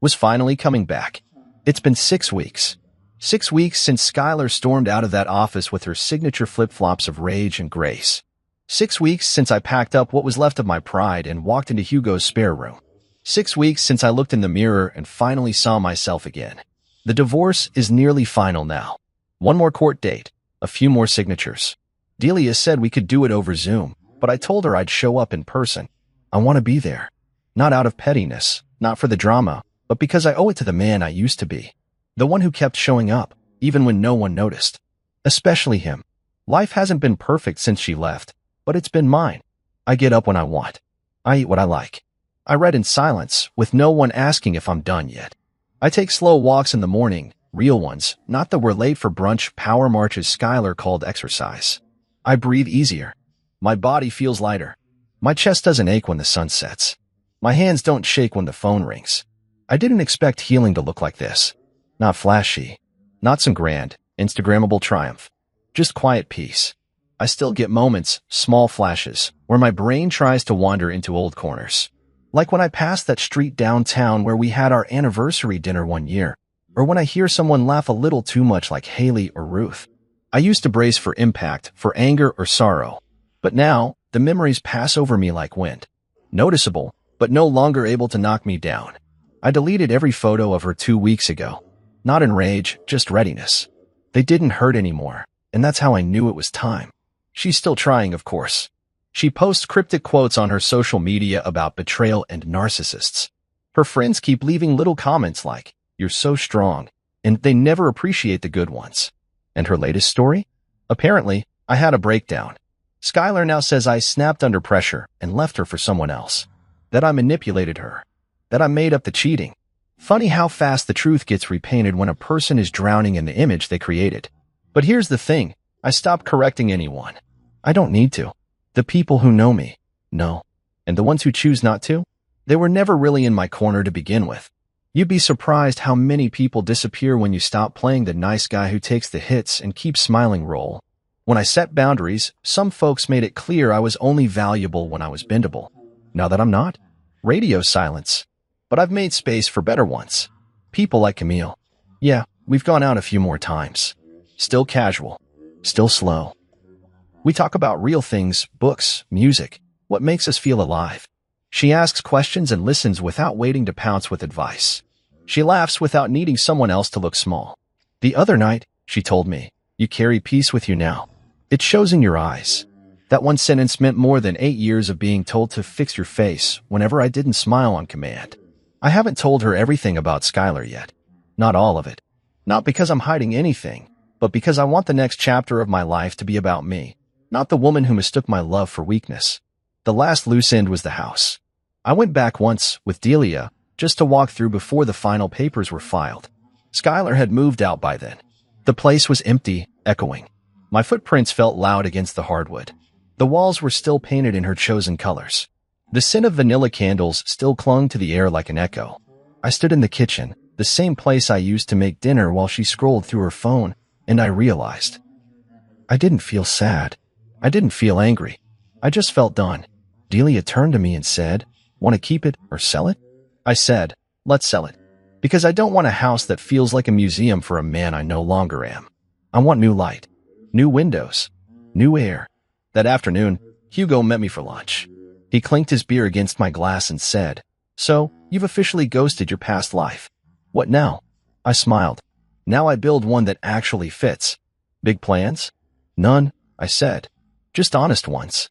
A: was finally coming back. It's been 6 weeks. 6 weeks since Skylar stormed out of that office with her signature flip-flops of rage and grace. 6 weeks since I packed up what was left of my pride and walked into Hugo's spare room. 6 weeks since I looked in the mirror and finally saw myself again. The divorce is nearly final now. One more court date. A few more signatures. Delia said we could do it over Zoom, but I told her I'd show up in person. I want to be there. Not out of pettiness, not for the drama, but because I owe it to the man I used to be. The one who kept showing up, even when no one noticed. Especially him. Life hasn't been perfect since she left, but it's been mine. I get up when I want. I eat what I like. I read in silence, with no one asking if I'm done yet. I take slow walks in the morning, real ones, not the we're late for brunch power marches Skylar called exercise. I breathe easier. My body feels lighter. My chest doesn't ache when the sun sets. My hands don't shake when the phone rings. I didn't expect healing to look like this. Not flashy. Not some grand, Instagrammable triumph. Just quiet peace. I still get moments, small flashes, where my brain tries to wander into old corners. Like when I pass that street downtown where we had our anniversary dinner one year, or when I hear someone laugh a little too much like Haley or Ruth. I used to brace for impact, for anger or sorrow. But now, the memories pass over me like wind. Noticeable, but no longer able to knock me down. I deleted every photo of her 2 weeks ago. Not in rage, just readiness. They didn't hurt anymore, and that's how I knew it was time. She's still trying, of course. She posts cryptic quotes on her social media about betrayal and narcissists. Her friends keep leaving little comments like, "You're so strong," and they never appreciate the good ones. And her latest story? Apparently, I had a breakdown. Skylar now says I snapped under pressure and left her for someone else. That I manipulated her. That I made up the cheating. Funny how fast the truth gets repainted when a person is drowning in the image they created. But here's the thing. I stopped correcting anyone. I don't need to. The people who know me, know. And the ones who choose not to? They were never really in my corner to begin with. You'd be surprised how many people disappear when you stop playing the nice guy who takes the hits and keeps smiling role. When I set boundaries, some folks made it clear I was only valuable when I was bendable. Now that I'm not, radio silence. But I've made space for better ones. People like Camille. Yeah, we've gone out a few more times. Still casual. Still slow. We talk about real things, books, music, what makes us feel alive. She asks questions and listens without waiting to pounce with advice. She laughs without needing someone else to look small. The other night, she told me, "You carry peace with you now. It shows in your eyes." That one sentence meant more than 8 years of being told to fix your face whenever I didn't smile on command. I haven't told her everything about Skylar yet. Not all of it. Not because I'm hiding anything, but because I want the next chapter of my life to be about me, not the woman who mistook my love for weakness. The last loose end was the house. I went back once, with Delia, just to walk through before the final papers were filed. Skylar had moved out by then. The place was empty, echoing. My footprints felt loud against the hardwood. The walls were still painted in her chosen colors. The scent of vanilla candles still clung to the air like an echo. I stood in the kitchen, the same place I used to make dinner while she scrolled through her phone, and I realized. I didn't feel sad. I didn't feel angry. I just felt done. Delia turned to me and said, "Want to keep it or sell it?" I said, "Let's sell it. Because I don't want a house that feels like a museum for a man I no longer am. I want new light, new windows, new air." That afternoon, Hugo met me for lunch. He clinked his beer against my glass and said, "So, you've officially ghosted your past life. What now?" I smiled. "Now I build one that actually fits." "Big plans?" "None," I said. "Just honest ones."